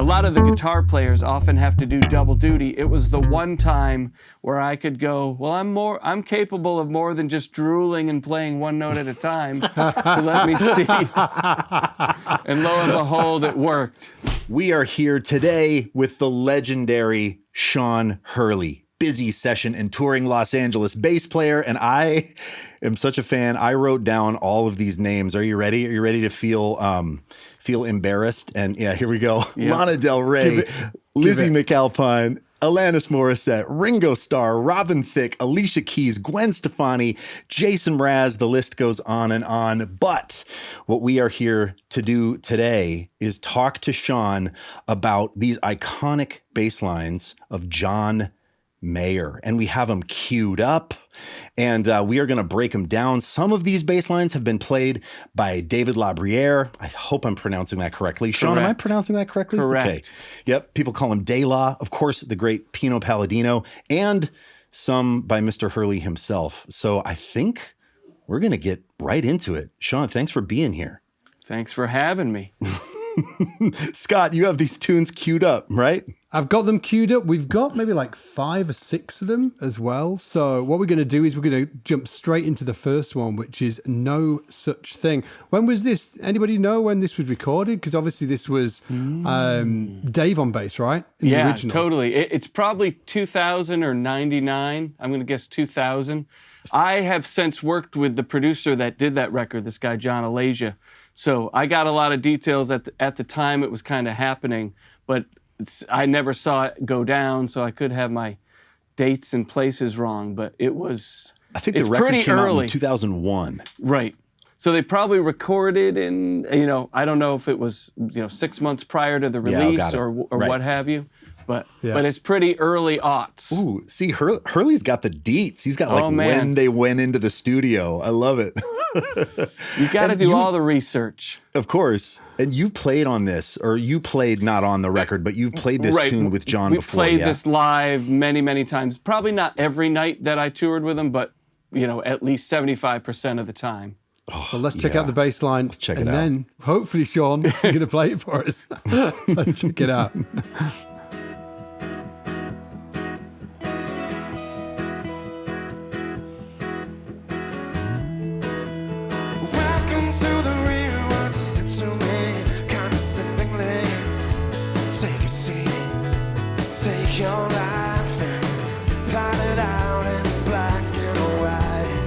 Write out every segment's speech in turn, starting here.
lot of the guitar players often have to do double duty. It was the one time where I could go, well, I'm capable of more than just drooling and playing one note at a time. So let me see. And lo and behold, it worked. We are here today with the legendary Sean Hurley, busy session and touring Los Angeles bass player, and I am such a fan. I wrote down all of these names. Are you ready? Are you ready to feel embarrassed? And yeah, here we go. Yep. Lana Del Rey, Lizzie McAlpine, Alanis Morissette, Ringo Starr, Robin Thicke, Alicia Keys, Gwen Stefani, Jason Mraz, the list goes on and on. But what we are here to do today is talk to Sean about these iconic bass lines of John Mayer, and we have them queued up, and we are going to break them down. Some of these bass lines have been played by David LaBruyere. I hope I'm pronouncing that correctly. Correct. Sean, am I pronouncing that correctly? Correct. Okay. Yep. People call him De La. Of course, the great Pino Palladino, and some by Mr. Hurley himself. So I think we're going to get right into it. Sean, thanks for being here. Thanks for having me. Scott, you have these tunes queued up, right? I've got them queued up. We've got maybe like 5 or 6 of them as well. So what we're going to do is we're going to jump straight into the first one, which is No Such Thing. When was this? Anybody know when this was recorded? Because obviously this was Dave on bass, right? In the original. Totally. It's probably 2000 or 99. I'm going to guess 2000. I have since worked with the producer that did that record, this guy, John Alasia. So I got a lot of details at the time it was kind of happening, but I never saw it go down, so I could have my dates and places wrong, but it was I think the record came out in 2001. Right. So they probably recorded in, I don't know if it was, 6 months prior to the release or right. What have you. But it's pretty early aughts. Ooh, see, Hurley's got the deets. He's got when they went into the studio. I love it. You got to do all the research. Of course. And you played on this, or you played not on the record, but you've played this tune with John before. We played this live many, many times. Probably not every night that I toured with him, but, at least 75% of the time. Oh, well, let's check out the bass line. Let's check it out. And then, hopefully, Sean, you're going to play it for us. Let's check it out. Your life and plot it out in black and white.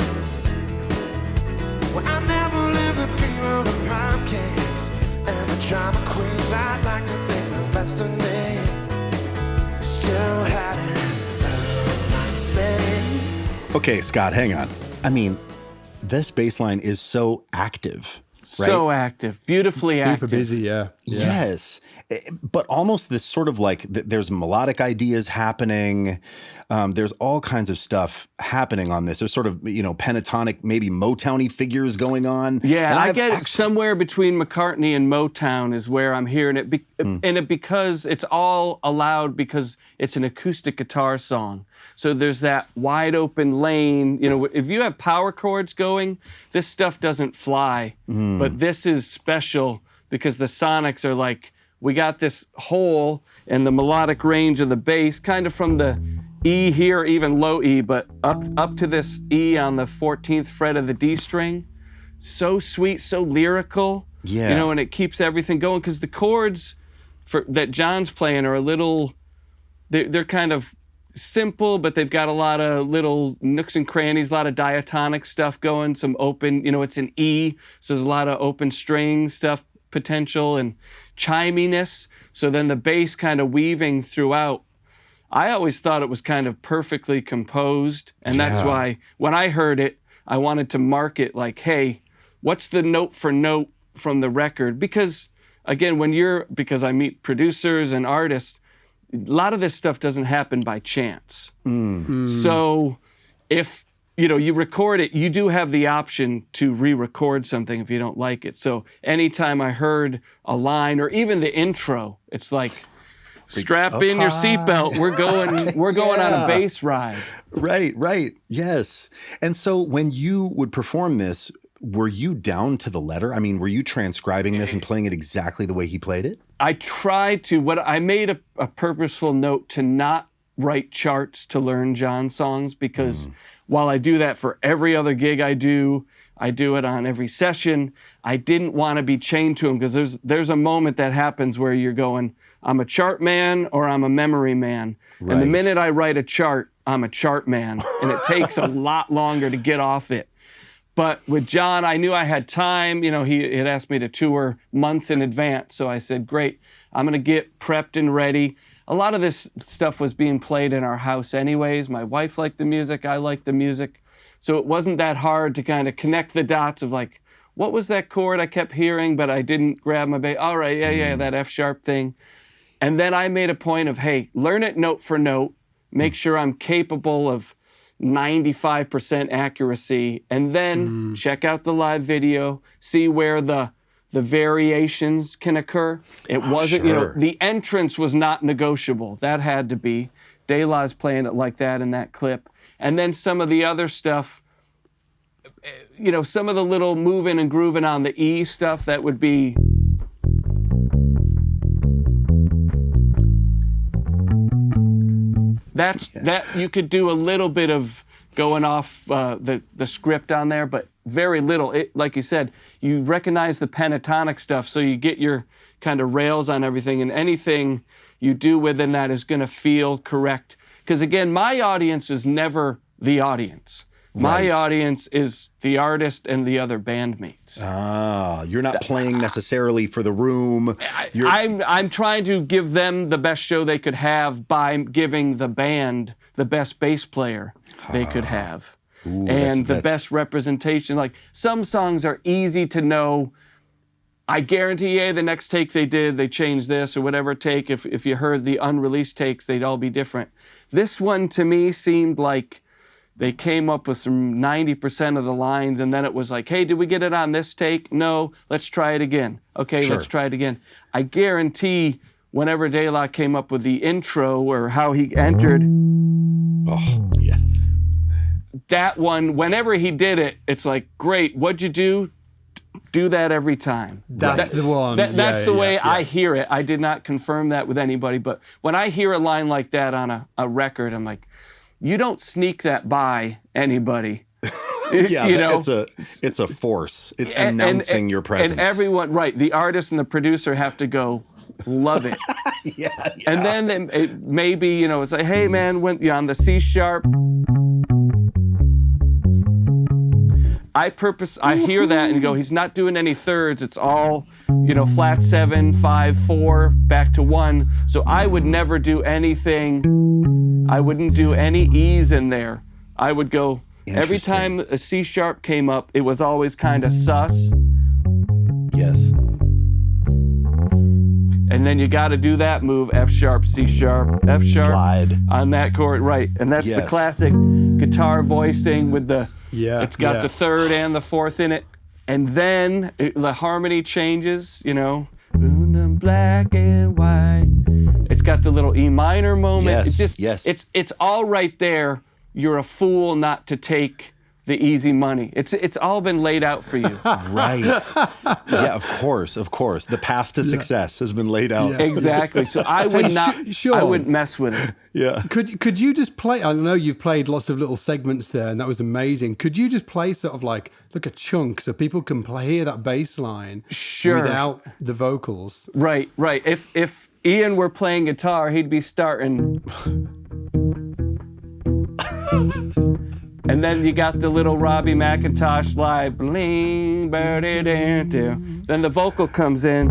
Well, I never lived the dream of the prime kings and the drama queens. I'd like to think the best of me still had it nicely. Okay, Scott, hang on. I mean, this bass line is so active. Right? So active, beautifully active. Super busy, yeah. Yes. But almost this sort of like, there's melodic ideas happening. There's all kinds of stuff happening on this. There's sort of, pentatonic, maybe Motown-y figures going on. Yeah, and I get it somewhere between McCartney and Motown is where I'm hearing it. Because it's all allowed because it's an acoustic guitar song. So there's that wide open lane. If you have power chords going, this stuff doesn't fly. But this is special because the sonics are like, we got this hole in the melodic range of the bass, kind of from the E here, even low E, but up to this E on the 14th fret of the D string. So sweet, so lyrical. Yeah. And it keeps everything going because the chords that John's playing are a little, they're kind of simple, but they've got a lot of little nooks and crannies, a lot of diatonic stuff going, some open, it's an E, so there's a lot of open string stuff, potential and chiminess. So then the bass kind of weaving throughout. I always thought it was kind of perfectly composed. And that's why when I heard it, I wanted to mark it like, hey, what's the note for note from the record? Because again, because I meet producers and artists, a lot of this stuff doesn't happen by chance. So if you record it, you do have the option to re-record something if you don't like it. So anytime I heard a line or even the intro, it's like, strap in your seatbelt. We're going on a bass ride. Right. Yes. And so when you would perform this, were you down to the letter? I mean, were you transcribing this and playing it exactly the way he played it? I tried to. What I made a purposeful note to not write charts to learn John songs, because while I do that for every other gig I do it on every session. I didn't want to be chained to him, because there's a moment that happens where you're going, I'm a chart man or I'm a memory man. Right. And the minute I write a chart, I'm a chart man, and it takes a lot longer to get off it. But with John, I knew I had time. You know, he had asked me to tour months in advance. So I said, great, I'm going to get prepped and ready. A lot of this stuff was being played in our house anyways. My wife liked the music. I liked the music. So it wasn't that hard to kind of connect the dots of like, what was that chord I kept hearing, but I didn't grab my bass? All right, yeah, that F sharp thing. And then I made a point of, hey, learn it note for note. Make sure I'm capable of 95% accuracy, and then check out the live video, see where the variations can occur. It wasn't, you know, the entrance was not negotiable. That had to be. De La's playing it like that in that clip. And then some of the other stuff, you know, some of the little moving and grooving on the E stuff, that would be. That you could do a little bit of going off the script on there, but very little. It, like you said, you recognize the pentatonic stuff, so you get your kind of rails on everything, and anything you do within that is going to feel correct. Because again, my audience is never the audience. My audience is the artist and the other bandmates. Ah, you're not playing necessarily for the room. I'm trying to give them the best show they could have by giving the band the best bass player they could have. Ooh, and the best representation. Like, some songs are easy to know. I guarantee you the next take they changed this or whatever take. If you heard the unreleased takes, they'd all be different. This one to me seemed like they came up with some 90% of the lines, and then it was like, hey, did we get it on this take? No, let's try it again. Okay, let's try it again. I guarantee whenever De La came up with the intro or how he entered. Oh, yes. That one, whenever he did it, it's like, great, what'd you do? Do that every time. That's the one. That's the way I hear it. I did not confirm that with anybody, but when I hear a line like that on a record, I'm like, you don't sneak that by anybody. Yeah, you know? it's a force. It's announcing your presence. And everyone, right, the artist and the producer have to go, love it. Yeah. And then it maybe, you know, it's like, hey man, when on the C sharp, I hear that and go, he's not doing any thirds. It's all, you know, flat 7, 5, 4, back to 1. So I would never do anything. I wouldn't do any E's in there. I would go, every time a C sharp came up, it was always kind of sus. Yes. And then you got to do that move, F sharp, C sharp, F sharp. Slide. On that chord, right. And that's the classic guitar voicing with the, it's got the third and the fourth in it. And then the harmony changes, you know, black and white. It's got the little E minor moment. It's just, it's all right there. You're a fool not to take the easy money. It's all been laid out for you. Right. Yeah, of course. The path to success has been laid out. Yeah. Exactly. So I would I wouldn't mess with it. Yeah. Could you just play, I know you've played lots of little segments there and that was amazing. Could you just play sort of like a chunk so people can hear that bass line without the vocals? Right. If Ian were playing guitar, he'd be starting. And then you got the little Robbie McIntosh slide, bling, birdie, then the vocal comes in.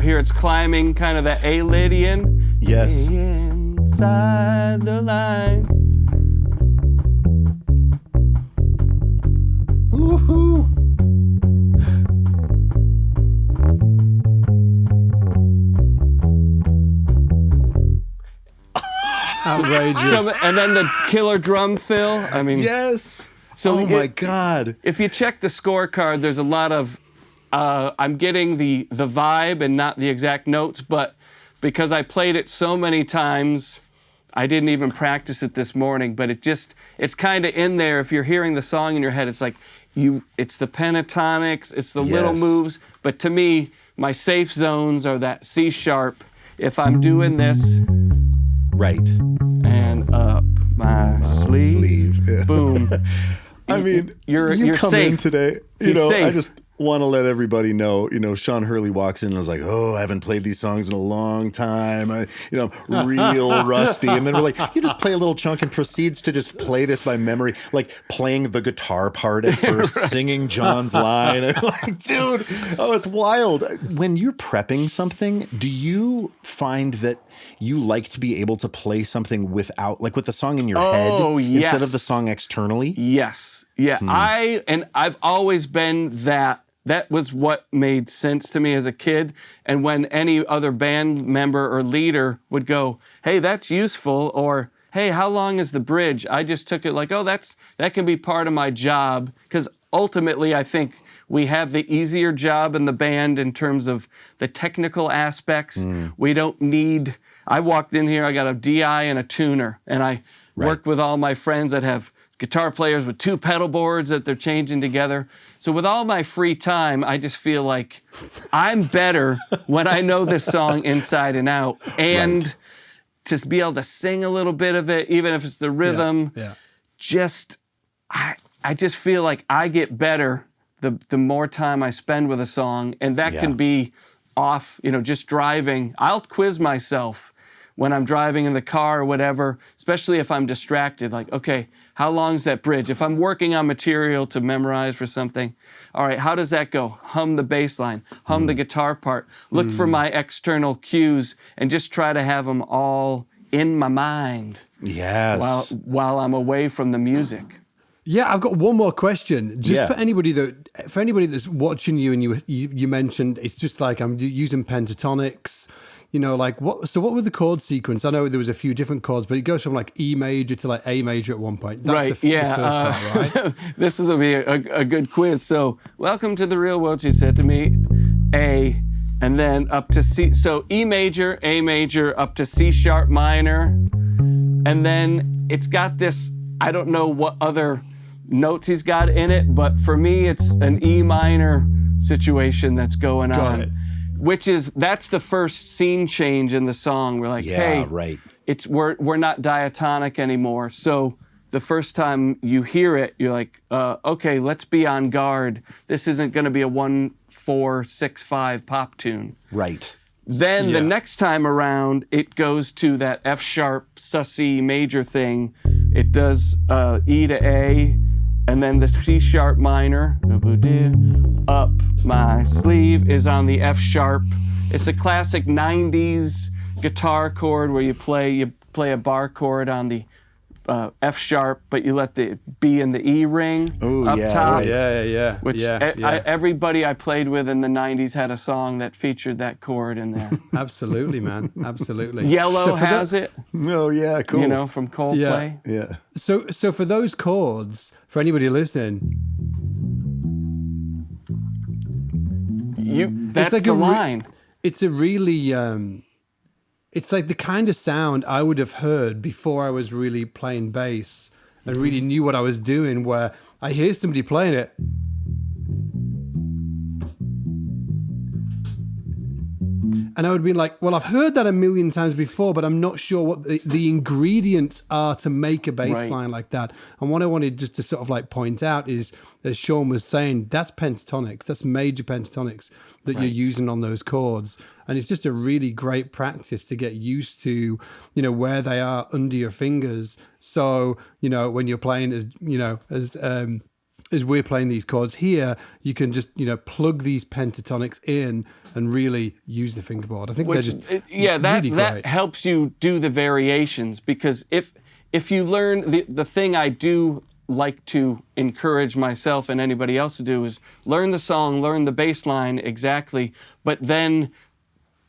Here it's climbing kind of the A Lydian. Yes. Inside the line. Woohoo. Outrageous. And then the killer drum fill. I mean, Yes. So oh my God. if you check the scorecard, there's a lot of I'm getting the vibe and not the exact notes, but because I played it so many times, I didn't even practice it this morning, but it's kind of in there. If you're hearing the song in your head, it's like it's the pentatonics, it's the little Yes. moves. But to me, my safe zones are that C sharp. If I'm doing this Right. and up my sleeve, Yeah. boom. I mean, You're come safe. in today. You He's know, I safe. just want to let everybody know. Sean Hurley walks in and is like, "Oh, I haven't played these songs in a long time. I'm real rusty." And then we're like, "You just play a little chunk," and proceeds to just play this by memory, like playing the guitar part at first, singing John's line. I'm like, dude, it's wild. When you're prepping something, do you find that you like to be able to play something without, like with the song in your head instead of the song externally? Yes. Yeah. I've always been that. That was what made sense to me as a kid. And when any other band member or leader would go, "Hey, that's useful," or "Hey, how long is the bridge?" I just took it like, "Oh, that can be part of my job." Because ultimately, I think we have the easier job in the band in terms of the technical aspects. We don't need. I walked in here, I got a DI and a tuner, and I worked with all my friends that have guitar players with 2 pedal boards that they're changing together. So with all my free time, I just feel like I'm better when I know this song inside and out. And to be able to sing a little bit of it, even if it's the rhythm, I just feel like I get better the more time I spend with a song. And that can be off, just driving. I'll quiz myself when I'm driving in the car or whatever, especially if I'm distracted, like, okay, how long's that bridge? If I'm working on material to memorize for something, all right, how does that go? Hum the bass line, hum the guitar part, look for my external cues, and just try to have them all in my mind while I'm away from the music. Yeah, I've got one more question. Just for anybody that's watching you, and you mentioned it's just like I'm using pentatonics. What were the chord sequence? I know there was a few different chords, but it goes from like E major to like A major at one point. That's the first part, right? This is going to be a good quiz. So, welcome to the real world, she said to me. A, and then up to C. So, E major, A major, up to C sharp minor. And then it's got this, I don't know what other notes he's got in it, but for me, it's an E minor situation that's going on. Got it. That's the first scene change in the song. We're like, hey, we're not diatonic anymore. So the first time you hear it, you're like, okay, let's be on guard. This isn't going to be a 1-4-6-5 pop tune. Right. Then the next time around, it goes to that F sharp sus-E major thing. It does E to A, and then the C sharp minor. Up my sleeve is on the F sharp. It's a classic 90s guitar chord where you play a bar chord on the F sharp, but you let the B and the E ring up top. Yeah. Which everybody I played with in the 90s had a song that featured that chord in there. Absolutely, man. Absolutely. Yellow has it. Oh, yeah, cool. From Coldplay. Yeah. So for those chords, for anybody listening, that's like the line. It's a really, it's like the kind of sound I would have heard before I was really playing bass and really knew what I was doing, where I hear somebody playing it. And I would be like, well, I've heard that a million times before, but I'm not sure what the ingredients are to make a bass line like that. And what I wanted just to sort of like point out is, as Sean was saying, that's pentatonics. That's major pentatonics that you're using on those chords. And it's just a really great practice to get used to, where they are under your fingers. So, when you're playing as we're playing these chords here, you can just, plug these pentatonics in and really use the fingerboard. I think they're just really great. That helps you do the variations, because if you learn the thing I do like to encourage myself and anybody else to do is learn the song, learn the bass line exactly, but then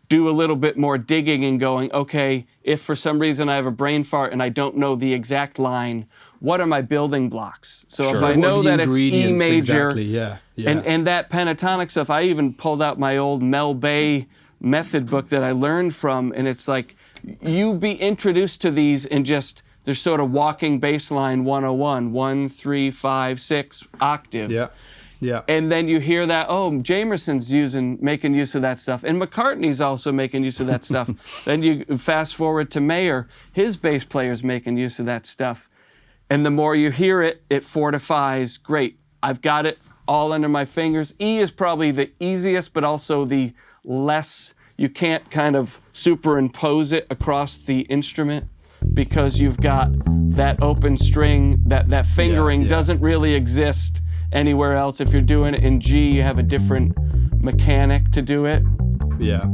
do a little bit more digging and going, okay, if for some reason I have a brain fart and I don't know the exact line, what are my building blocks? So if I What know are the that it's E ingredients major, exactly? Yeah. and that pentatonic stuff, I even pulled out my old Mel Bay method book that I learned from, and it's like, you be introduced to these and just, there's sort of walking bass line 101, 1, 3, 5, 6 octave. Yeah. Yeah. And then you hear that, oh, Jamerson's making use of that stuff. And McCartney's also making use of that stuff. Then you fast forward to Mayer, his bass player's making use of that stuff. And the more you hear it, it fortifies, great, I've got it all under my fingers. E is probably the easiest, but also the less, you can't kind of superimpose it across the instrument because you've got that open string, that fingering doesn't really exist anywhere else. If you're doing it in G, you have a different mechanic to do it. Yeah.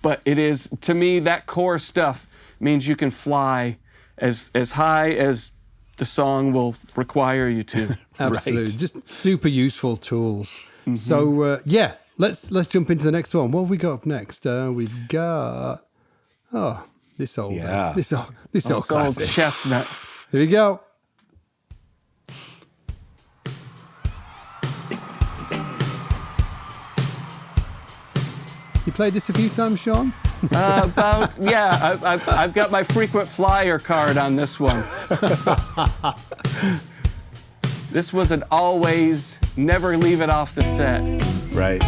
But it is, to me, that core stuff means you can fly as high as the song will require you to. Absolutely. Right. Just super useful tools. So, let's jump into the next one. What have we got up next? We've got, this old Old classic. chestnut. Here we go. You played this a few times, Sean? I've got my frequent flyer card on this one. This was an always, never leave it off the set. Right.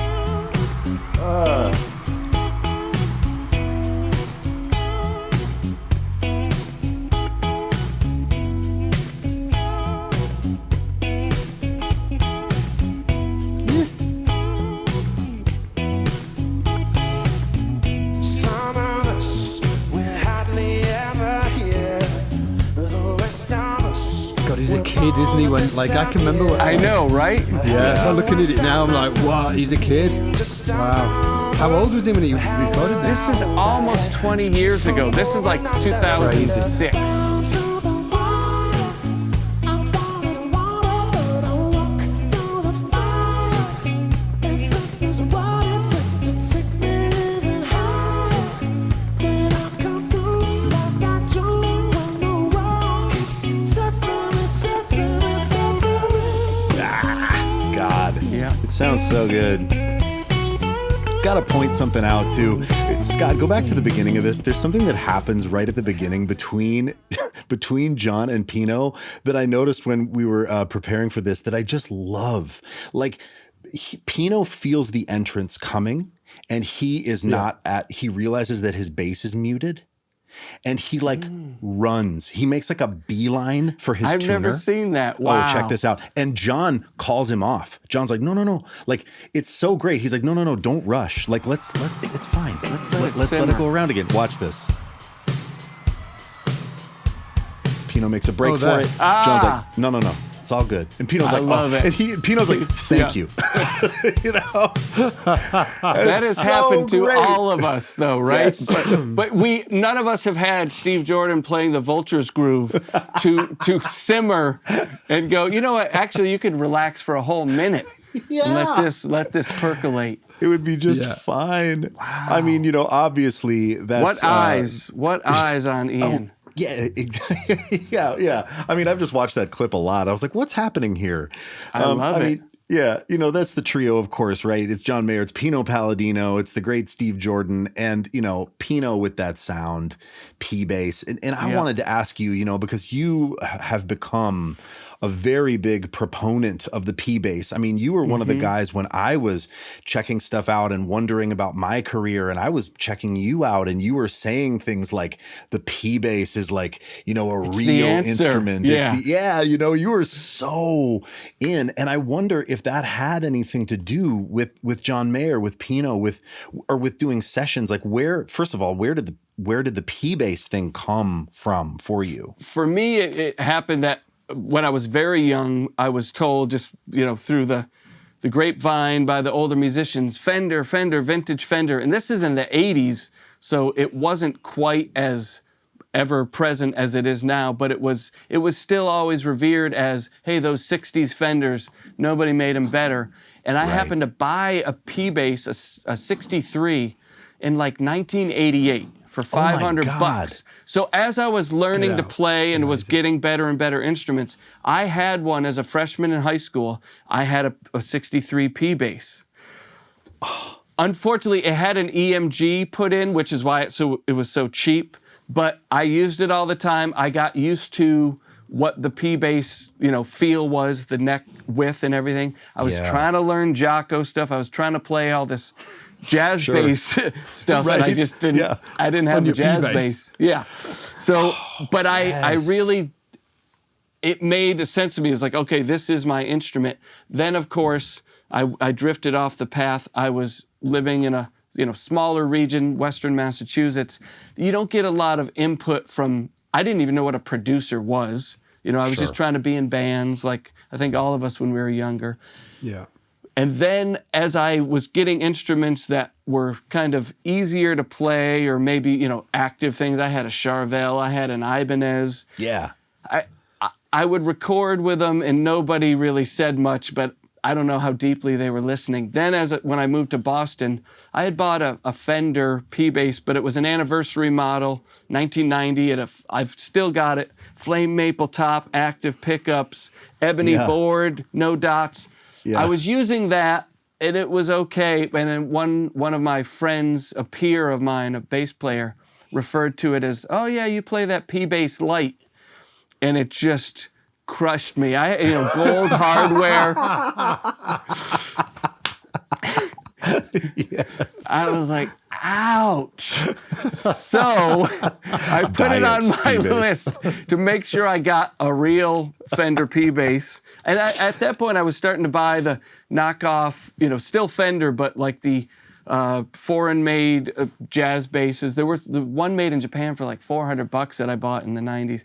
Some of us, we're hardly ever here. The rest of us, God, he's a kid, isn't he? When, like, I can remember when, I know, right? yeah, I'm looking at it now, I'm like, wow, he's a kid. Wow. How old was he when he recorded this? This is almost 20 years ago. This is like 2006. God. Yeah. It sounds so good. Gotta point something out too. Scott, go back to the beginning of this. There's something that happens right at the beginning between John and Pino that I noticed when we were preparing for this that I just love. Like, Pino feels the entrance coming and he is not he realizes that his bass is muted. And he runs. He makes like a beeline for his I've tuner. never seen that. Wow. Oh, check this out. And John calls him off. John's like, no. Like, it's so great. He's like, no, don't rush. Like, it's fine. Let's let it go around again. Watch this. Pino makes a break for it. John's like, no. It's all good. And Pino's like, love it. And Pino's like, thank you. You know? That has happened to all of us, though, right? Yes. But none of us have had Steve Jordan playing the Vultures groove to simmer and go, you know what? Actually, you could relax for a whole minute and let this percolate. It would be just fine. Wow. I mean, obviously that's... What eyes on Ian? Yeah, yeah. I mean, I've just watched that clip a lot. I was like, what's happening here? I love it. Yeah, that's the trio, of course, right? It's John Mayer, it's Pino Palladino, it's the great Steve Jordan, and, Pino with that sound, P-bass. And I wanted to ask you, because you have become a very big proponent of the P-bass. I mean, you were one of the guys when I was checking stuff out and wondering about my career, and I was checking you out, and you were saying things like the P-bass is like, a real instrument. Yeah. You were so in. And I wonder if that had anything to do with John Mayer, with Pino, with doing sessions. Like, first of all, where did the P-bass thing come from for you? For me, it happened that when I was very young, I was told just, through the grapevine by the older musicians, Fender, vintage Fender. And this is in the 80s, so it wasn't quite as ever present as it is now, but it was still always revered as, hey, those 60s Fenders, nobody made them better. And I happened to buy a P bass, a 63, in like 1988 for $500. So as I was learning to play and was getting better and better instruments, I had one as a freshman in high school. I had a 63 P bass. Unfortunately, it had an EMG put in, which is why it was so cheap. But I used it all the time. I got used to what the P bass, feel was, the neck width and everything. I was trying to learn Jocko stuff. I was trying to play all this jazz bass stuff, and I just didn't. Yeah. I didn't have the jazz bass. Yeah. So, but I really, it made sense to me. It was like, okay, this is my instrument. Then, of course, I drifted off the path. I was living in a smaller region, Western Massachusetts. You don't get a lot of input from. I didn't even know what a producer was. I was just trying to be in bands, like I think all of us when we were younger. Yeah. And then as I was getting instruments that were kind of easier to play, or maybe, active things, I had a Charvel, I had an Ibanez. Yeah. I would record with them and nobody really said much, but I don't know how deeply they were listening. Then when I moved to Boston, I had bought a Fender P bass, but it was an anniversary model, 1990. I've still got it. Flame maple top, active pickups, ebony board, no dots. Yeah. I was using that, and it was okay. And then one of my friends, a peer of mine, a bass player, referred to it as, "Oh yeah, you play that P bass light," and it just crushed me. Gold hardware. Yes. I was like, ouch. So I put it on my list to make sure I got a real Fender P bass. And at that point, I was starting to buy the knockoff, still Fender, but like the foreign-made jazz basses. There was the one made in Japan for like $400 that I bought in the 90s.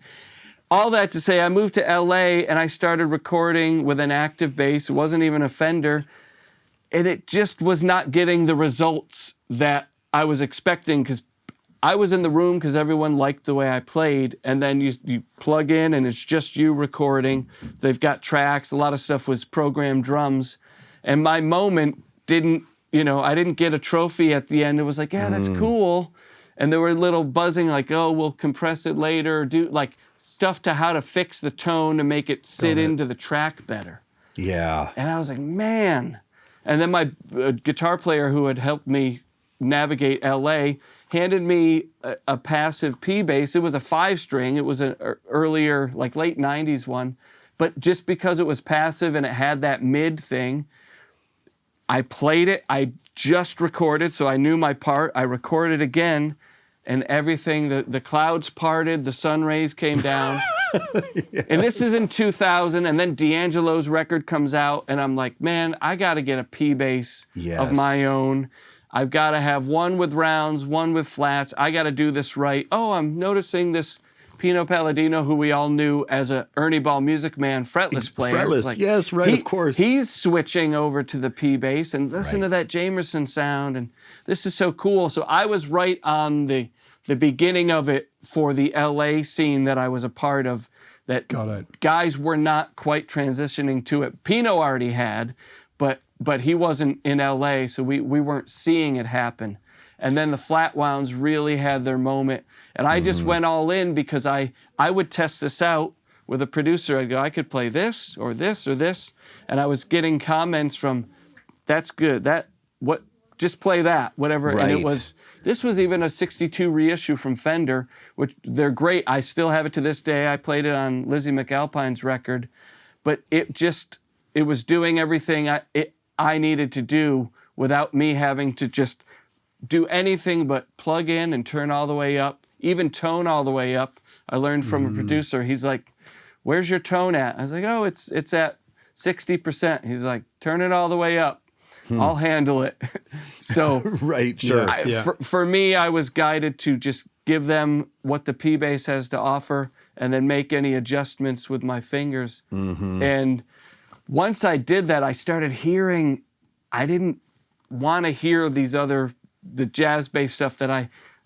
All that to say, I moved to LA and I started recording with an active bass. It wasn't even a Fender. And it just was not getting the results that I was expecting, because I was in the room because everyone liked the way I played. And then you plug in and it's just you recording. They've got tracks. A lot of stuff was programmed drums. And my moment didn't, I didn't get a trophy at the end. It was like, yeah, that's cool. And there were little buzzing like, oh, we'll compress it later. Do like stuff to how to fix the tone to make it sit into the track better. Yeah. And I was like, man. And then my guitar player who had helped me navigate LA handed me a passive P bass. It was a 5-string. It was an earlier, like late 90s one. But just because it was passive and it had that mid thing, I played it. I just recorded, so I knew my part. I recorded again, and everything, the clouds parted, the sun rays came down. Yes. And this is in 2000, and then D'Angelo's record comes out, and I'm like, man, I got to get a P bass of my own. I've got to have one with rounds, one with flats. I got to do this right. Oh, I'm noticing this Pino Palladino, who we all knew as a Ernie Ball Music Man fretless player. Fretless, like, yes, right, of course. He's switching over to the P bass, and listen to that Jamerson sound, and this is so cool. So I was right on the beginning of it for the LA scene that I was a part of, that guys were not quite transitioning to it. Pino already had, but he wasn't in LA, so we weren't seeing it happen. And then the flat wounds really had their moment. And I just went all in because I would test this out with a producer. I'd go, I could play this or this or this. And I was getting comments from, that's good. Just play that, whatever. Right. And this was even a 62 reissue from Fender, which they're great. I still have it to this day. I played it on Lizzie McAlpine's record, but it was doing everything I needed to do without me having to just do anything but plug in and turn all the way up, even tone all the way up. I learned from a producer. He's like, where's your tone at? I was like, oh, it's at 60%. He's like, turn it all the way up. I'll handle it. So right, sure. For me, I was guided to just give them what the P bass has to offer and then make any adjustments with my fingers. And once I did that, I started hearing, I didn't want to hear the jazz bass stuff that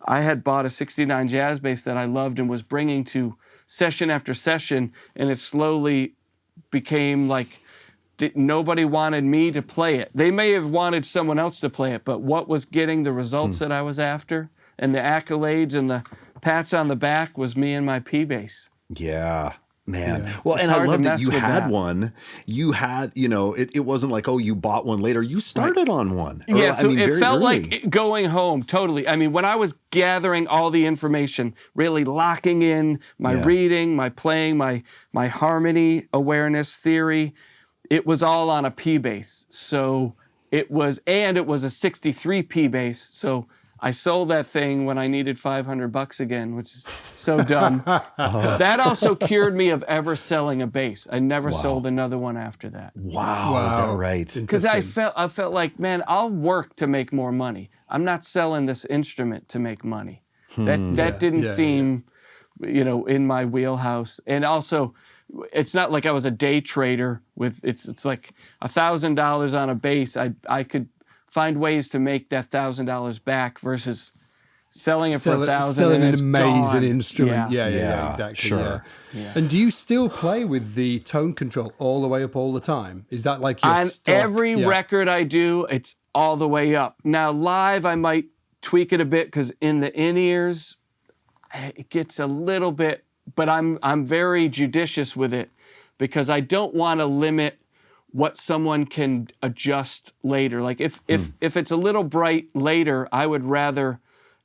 I had bought a 69 jazz bass that I loved and was bringing to session after session, and it slowly became like nobody wanted me to play it. They may have wanted someone else to play it, but what was getting the results that I was after and the accolades and the pats on the back was me and my P bass. Yeah. Man. Yeah. Well, It's and I hard to love that mess you with had that. one. You had, you know, it wasn't like, oh, you bought one later. You started on one. Or, Yeah, so I mean, it very felt early. like going home, totally. I mean, when I was gathering all the information, really locking in my reading, my playing, my harmony awareness theory, it was all on a P bass. So it was a 63 P bass. So I sold that thing when I needed $500 again, which is so dumb. That also cured me of ever selling a bass. I never sold another one after that. Wow. Is that right? Because I felt like, man, I'll work to make more money. I'm not selling this instrument to make money. That didn't seem, you know, in my wheelhouse. And also, it's not like I was a day trader with it's like $1,000 on a bass. I could find ways to make that $1,000 back versus selling it for $1,000 selling and an it's amazing gone. instrument. Yeah. Yeah, exactly. Sure. Yeah. And do you still play with the tone control all the way up all the time? Is that like your On stock? every record I do, it's all the way up. Now live, I might tweak it a bit because in the in-ears, it gets a little bit, but I'm very judicious with it because I don't want to limit what someone can adjust later. Like if it's a little bright later, I would rather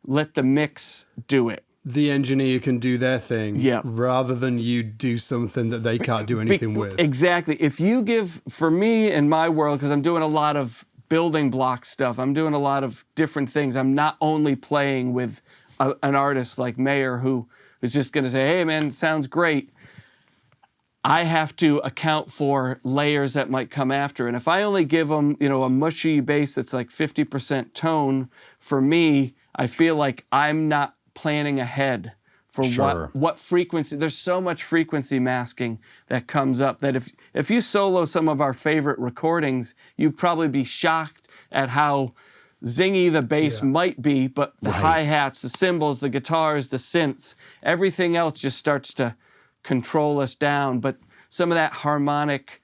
let the mix do it. The engineer can do their thing rather than you do something that they can't do anything with. Exactly. If you give, for me in my world, because I'm doing a lot of building block stuff, I'm doing a lot of different things. I'm not only playing with an artist like Mayer who is just going to say, hey man, sounds great. I have to account for layers that might come after. And if I only give them, you know, a mushy bass that's like 50% tone, for me, I feel like I'm not planning ahead for what frequency. There's so much frequency masking that comes up that if you solo some of our favorite recordings, you'd probably be shocked at how zingy the bass might be, but the hi-hats, the cymbals, the guitars, the synths, everything else just starts to control us down. But some of that harmonic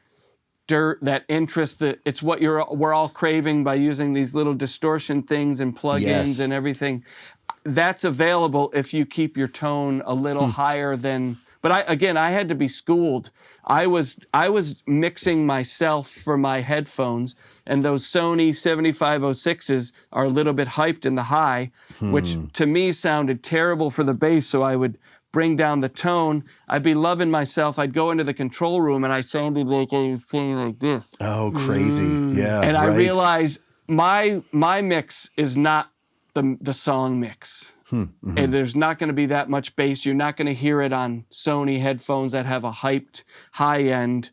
dirt, that interest, that it's what we're all craving by using these little distortion things and plugins and everything. That's available if you keep your tone a little higher than. But I had to be schooled. I was mixing myself for my headphones, and those Sony 7506s are a little bit hyped in the high, which to me sounded terrible for the bass. So I would bring down the tone. I'd be loving myself. I'd go into the control room and I sounded like I was playing like this. Oh, crazy. Yeah. And I realized my mix is not the song mix. And there's not going to be that much bass. You're not going to hear it on Sony headphones that have a hyped high end.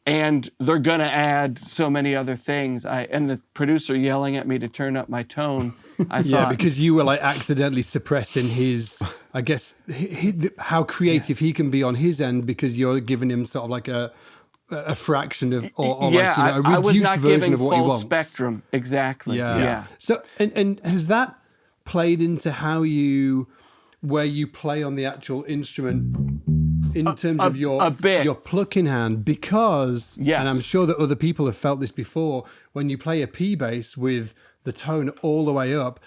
And they're going to add so many other things. And the producer yelling at me to turn up my tone. I thought, because you were like accidentally suppressing his, I guess, how creative he can be on his end because you're giving him sort of like a fraction of, or like, you know, a reduced I was not version giving of what he full wants. spectrum. Exactly. Yeah. So, and has that played into how where you play on the actual instrument in terms of your plucking hand? Because, and I'm sure that other people have felt this before, when you play a P bass with the tone all the way up,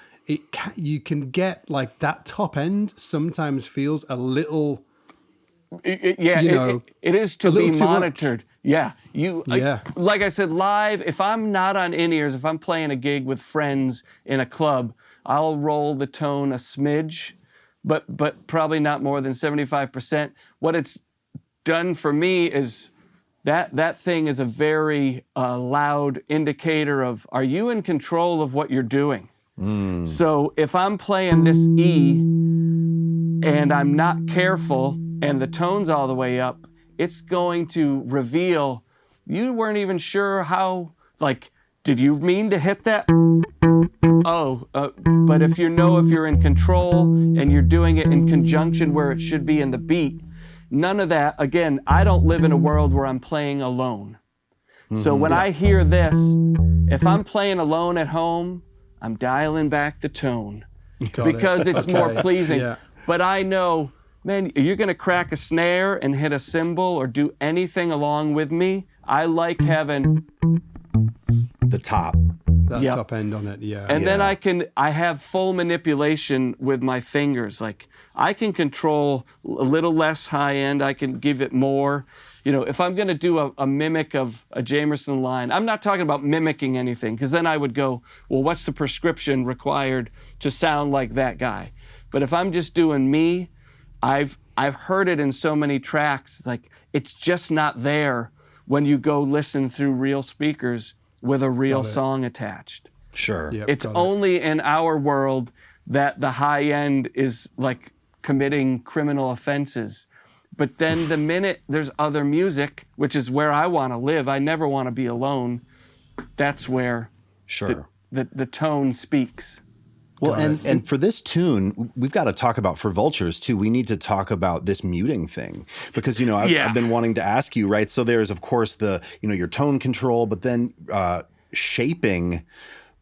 you can get like that top end sometimes feels a little. It is to be monitored. Like I said, live, if I'm not on in-ears, if I'm playing a gig with friends in a club, I'll roll the tone a smidge, but probably not more than 75%. What it's done for me is that thing is a very loud indicator of, are you in control of what you're doing? So if I'm playing this E and I'm not careful and the tone's all the way up, it's going to reveal you weren't even sure how, like, did you mean to hit that? But if you're in control and you're doing it in conjunction where it should be in the beat, none of that. Again, I don't live in a world where I'm playing alone. So when I hear this, if I'm playing alone at home, I'm dialing back the tone. because it's more Okay. pleasing. Yeah. But I know, man, you're going to crack a snare and hit a cymbal or do anything along with me. I like having The top. That Yep. top end on it, yeah. And then Yeah. I have full manipulation with my fingers. Like I can control a little less high end. I can give it more. If I'm going to do a mimic of a Jamerson line, I'm not talking about mimicking anything, because then I would go, well, what's the prescription required to sound like that guy? But if I'm just doing me, I've heard it in so many tracks, like it's just not there when you go listen through real speakers with a real Got it. song attached. Sure. Yep, It's got it. only in our world that the high end is like committing criminal offenses. But then the minute there's other music, which is where I want to live, I never want to be alone, that's where Sure. the tone speaks. Well, and for this tune, we've got to talk about, for Vultures too, we need to talk about this muting thing, because, I've been wanting to ask you, right? So there's, of course, your tone control, but then shaping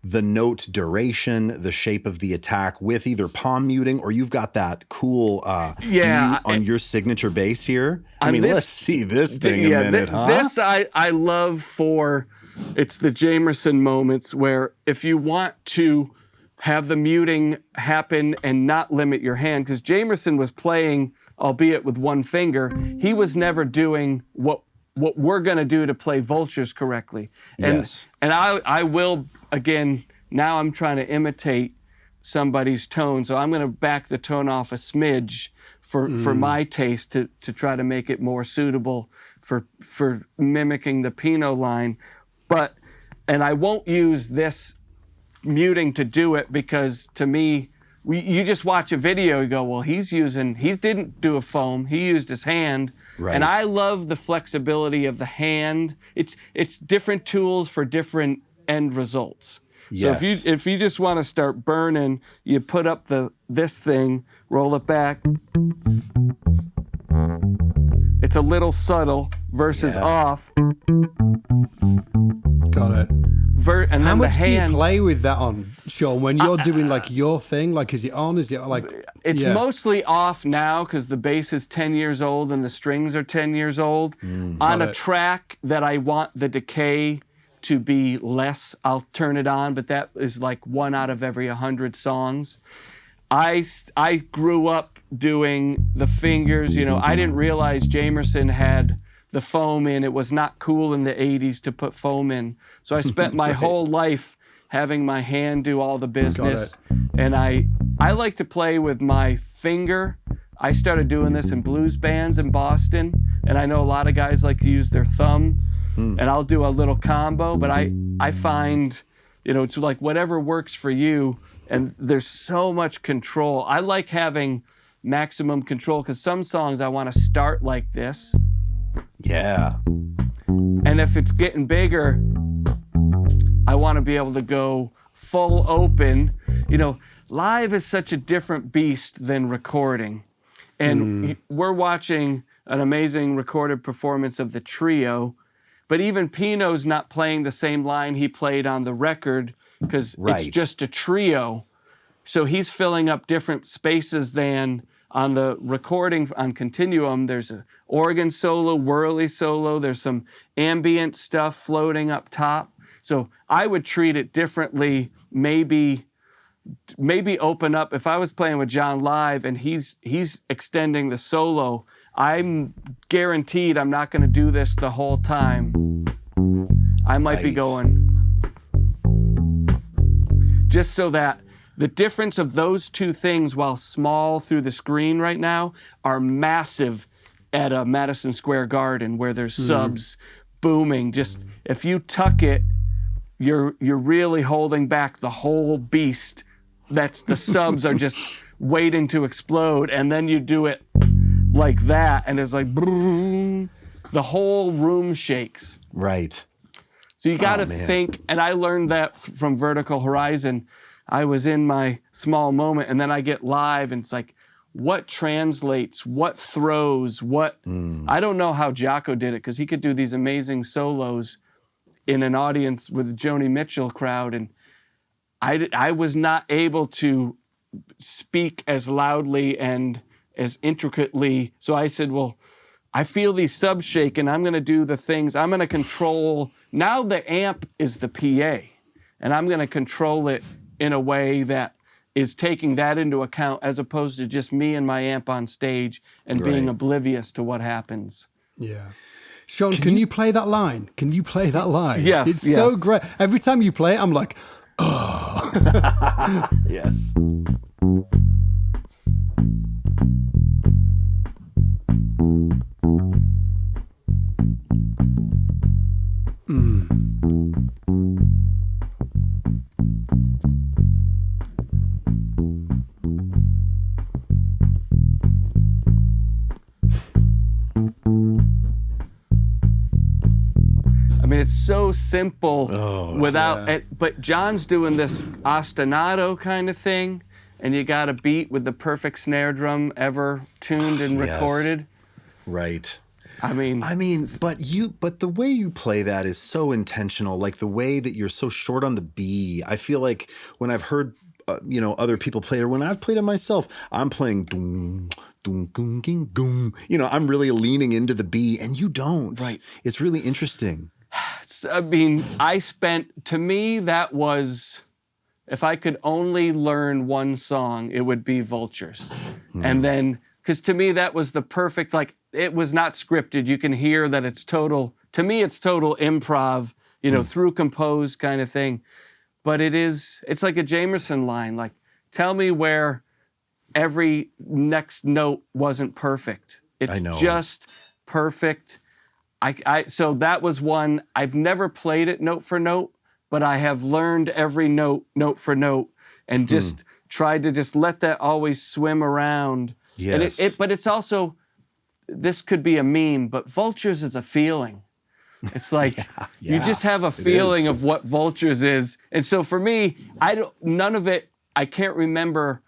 the note duration, the shape of the attack with either palm muting, or you've got that cool mute on your signature bass here. I mean, let's see this thing a minute, huh? This I love for, it's the Jamerson moments where if you want to have the muting happen and not limit your hand, because Jamerson was playing, albeit with one finger, he was never doing what we're going to do to play Vultures correctly. And I will, again, now I'm trying to imitate somebody's tone, so I'm going to back the tone off a smidge for my taste to try to make it more suitable for mimicking the Pino line. And I won't use this muting to do it, because to me, you just watch a video, you go, well, he didn't do a foam, he used his hand. Right. And I love the flexibility of the hand. It's different tools for different end results. Yes. So if you just want to start burning, you put up this thing, roll it back. It's a little subtle versus off. Got it. And How then much the do hand. you play with that on, Sean? When you're doing like your thing, like is it on? Is it like? It's mostly off now because the bass is 10 years old and the strings are 10 years old. On a track that I want the decay to be less, I'll turn it on, but that is like 1 out of every 100 songs. I grew up doing the fingers. I didn't realize Jamerson had the foam in. It was not cool in the 80s to put foam in. So I spent my whole life having my hand do all the business. And I like to play with my finger. I started doing this in blues bands in Boston, and I know a lot of guys like to use their thumb, and I'll do a little combo, but I find, it's like whatever works for you, and there's so much control. I like having maximum control, because some songs I want to start like this. Yeah. And if it's getting bigger, I want to be able to go full open. Live is such a different beast than recording. And we're watching an amazing recorded performance of the trio, but even Pino's not playing the same line he played on the record, because it's just a trio. So he's filling up different spaces than on the recording on Continuum. There's an organ solo, whirly solo. There's some ambient stuff floating up top. So I would treat it differently. Maybe open up. If I was playing with John live and he's extending the solo, I'm guaranteed I'm not going to do this the whole time. I might be going just so that the difference of those two things, while small through the screen right now, are massive at a Madison Square Garden where there's subs booming. Just if you tuck it, you're really holding back the whole beast. That's the subs are just waiting to explode, and then you do it like that, and it's like boom, the whole room shakes. Right. So you got to think, and I learned that from Vertical Horizon. I was in my small moment, and then I get live, and it's like, what translates, what throws, what... I don't know how Jocko did it, because he could do these amazing solos in an audience with Joni Mitchell crowd, and I was not able to speak as loudly and as intricately. So I said, well, I feel these subs shaking. I'm going to do the things. I'm going to control. Now the amp is the PA, and I'm going to control it in a way that is taking that into account as opposed to just me and my amp on stage and being oblivious to what happens. Yeah. Sean, can you play that line? Can you play that line? Yes. It's so great. Every time you play it, I'm like, oh. Yes. I mean, it's so simple but John's doing this ostinato kind of thing, and you got a beat with the perfect snare drum ever tuned and recorded. Right. I mean, but the way you play that is so intentional. Like the way that you're so short on the B. I feel like when I've heard, other people play it, or when I've played it myself, I'm playing doom, doom, doom, doom, doom. I'm really leaning into the B, and you don't. Right. It's really interesting. I mean, to me, that was, if I could only learn one song, it would be Vultures. And then, because to me, that was the perfect, like, it was not scripted. You can hear that it's total improv, through composed kind of thing. But it's like a Jamerson line, like, tell me where every next note wasn't perfect. It's just perfect. So that was one. I've never played it note for note, but I have learned every note for note, and just tried to just let that always swim around. Yes. And but it's also, this could be a meme, but Vultures is a feeling. It's like you just have a feeling of what Vultures is. And so for me, none of it, I can't remember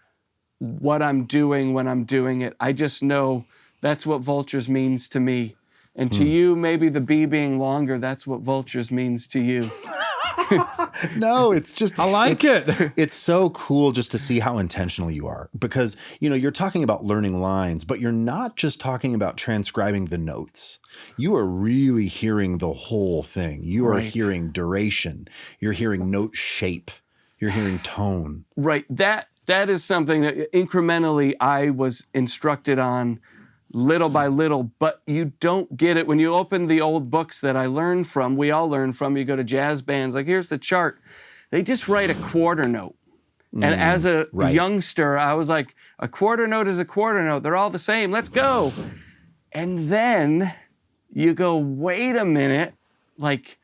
what I'm doing when I'm doing it. I just know that's what Vultures means to me. And to you, maybe the B being longer, that's what Vultures means to you. No, it's just, I like it. It's so cool just to see how intentional you are, because, you're talking about learning lines, but you're not just talking about transcribing the notes. You are really hearing the whole thing. You are hearing duration. You're hearing note shape. You're hearing tone. Right. That is something that incrementally I was instructed on little by little, but you don't get it when you open the old books that I learned from, we all learn from, you go to jazz bands, like here's the chart. They just write a quarter note. And as a youngster, I was like, a quarter note is a quarter note. They're all the same. Let's go. And then you go, wait a minute, like,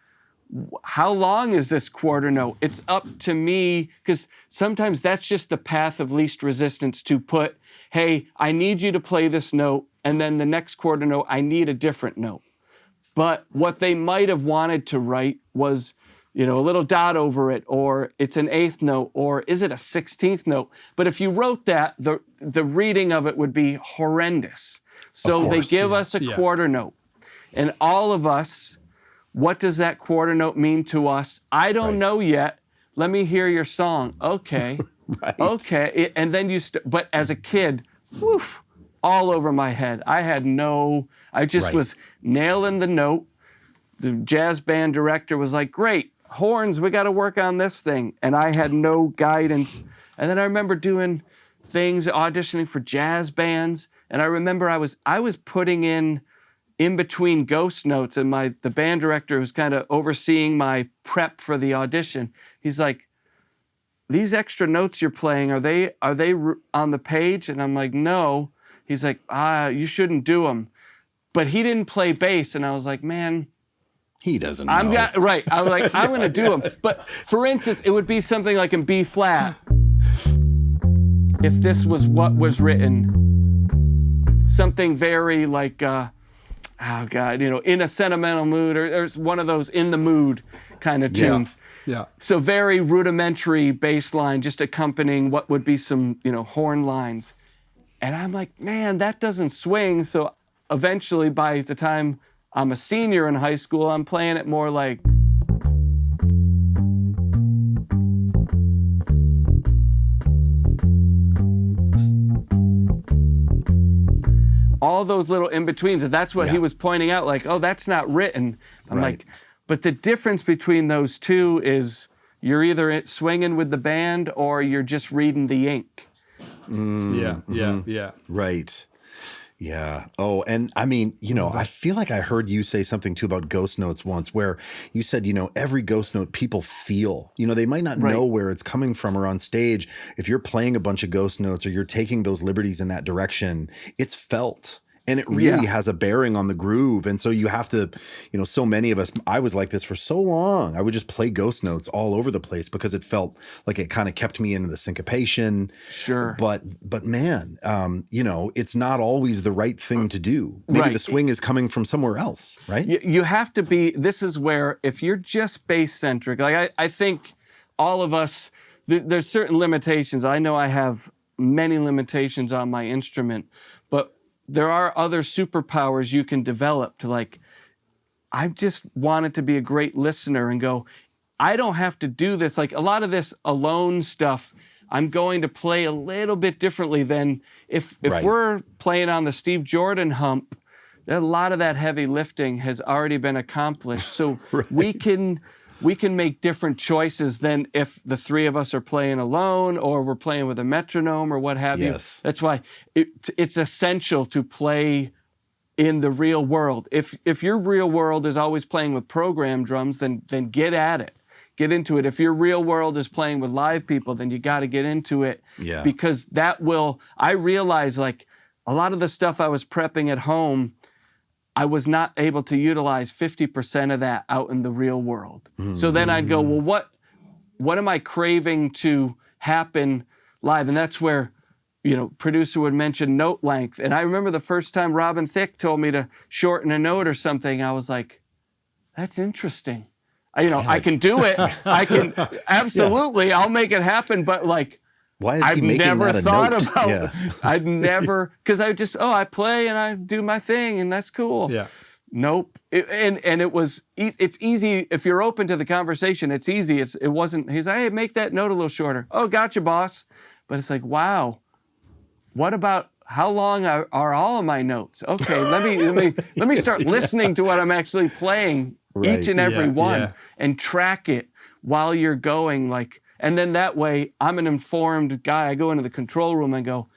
how long is this quarter note? It's up to me, because sometimes that's just the path of least resistance to put, hey, I need you to play this note, and then the next quarter note, I need a different note. But what they might have wanted to write was, a little dot over it, or it's an eighth note, or is it a 16th note? But if you wrote that, the reading of it would be horrendous. So they give us a quarter note. And all of us, what does that quarter note mean to us? I don't know yet. Let me hear your song. Okay. Okay. And then but as a kid, woof, all over my head. I just was nailing the note. The jazz band director was like, great, horns, we got to work on this thing. And I had no guidance. And then I remember doing things, auditioning for jazz bands. And I remember I was putting in between ghost notes, and the band director who's kind of overseeing my prep for the audition, he's like, these extra notes you're playing, are they on the page? And I'm like, no. He's like, you shouldn't do them. But he didn't play bass, and I was like, man, he doesn't know. I'm like, I'm going to do them. But for instance, it would be something like in B flat. If this was what was written, something very like, in a sentimental mood, or there's one of those in the mood kind of tunes. Yeah. So very rudimentary bass line, just accompanying what would be some, horn lines. And I'm like, man, that doesn't swing. So eventually, by the time I'm a senior in high school, I'm playing it more like. all those little in-betweens. And that's what he was pointing out, like, oh, that's not written. I'm like, but the difference between those two is you're either swinging with the band or you're just reading the ink. Yeah. Right. Yeah. Oh, and I mean, you know, I feel like I heard you say something too about ghost notes once where you said, you know, every ghost note people feel, you know, they might not know where it's coming from or on stage. If you're playing a bunch of ghost notes or you're taking those liberties in that direction, it's felt. And it really has a bearing on the groove. And so you have to, you know, so many of us, I was like this for so long. I would just play ghost notes all over the place because it felt like it kind of kept me into the syncopation. Sure. But man, you know, it's not always the right thing to do. Maybe the swing is coming from somewhere else, right? You have to be, this is where, if you're just bass centric, like I think all of us, there's certain limitations. I know I have many limitations on my instrument, but there are other superpowers you can develop to, like, I just wanted to be a great listener and go, I don't have to do this. Like a lot of this alone stuff, I'm going to play a little bit differently than if we're playing on the Steve Jordan hump, a lot of that heavy lifting has already been accomplished. So we can make different choices than if the three of us are playing alone or we're playing with a metronome or what have you. That's why it's essential to play in the real world. If your real world is always playing with program drums, then get at it. Get into it. If your real world is playing with live people, then you got to get into it. Because that will, I realize, like, a lot of the stuff I was prepping at home, I was not able to utilize 50% of that out in the real world. So then I'd go, well, what am I craving to happen live? And that's where, you know, producer would mention note length. And I remember the first time Robin Thicke told me to shorten a note or something, I was like, that's interesting. I can do it. I can, absolutely, I'll make it happen. But like, why is I've he making never that a thought note? about I'd never, because I just, I play and I do my thing and that's cool. Nope. It's easy. If you're open to the conversation, it's easy. It wasn't, he's like, hey, make that note a little shorter. Oh, gotcha, boss. But it's like, wow, what about, how long are all of my notes? Okay, let me start listening to what I'm actually playing, each and every one, and track it while you're going, like. And then that way, I'm an informed guy. I go into the control room and go,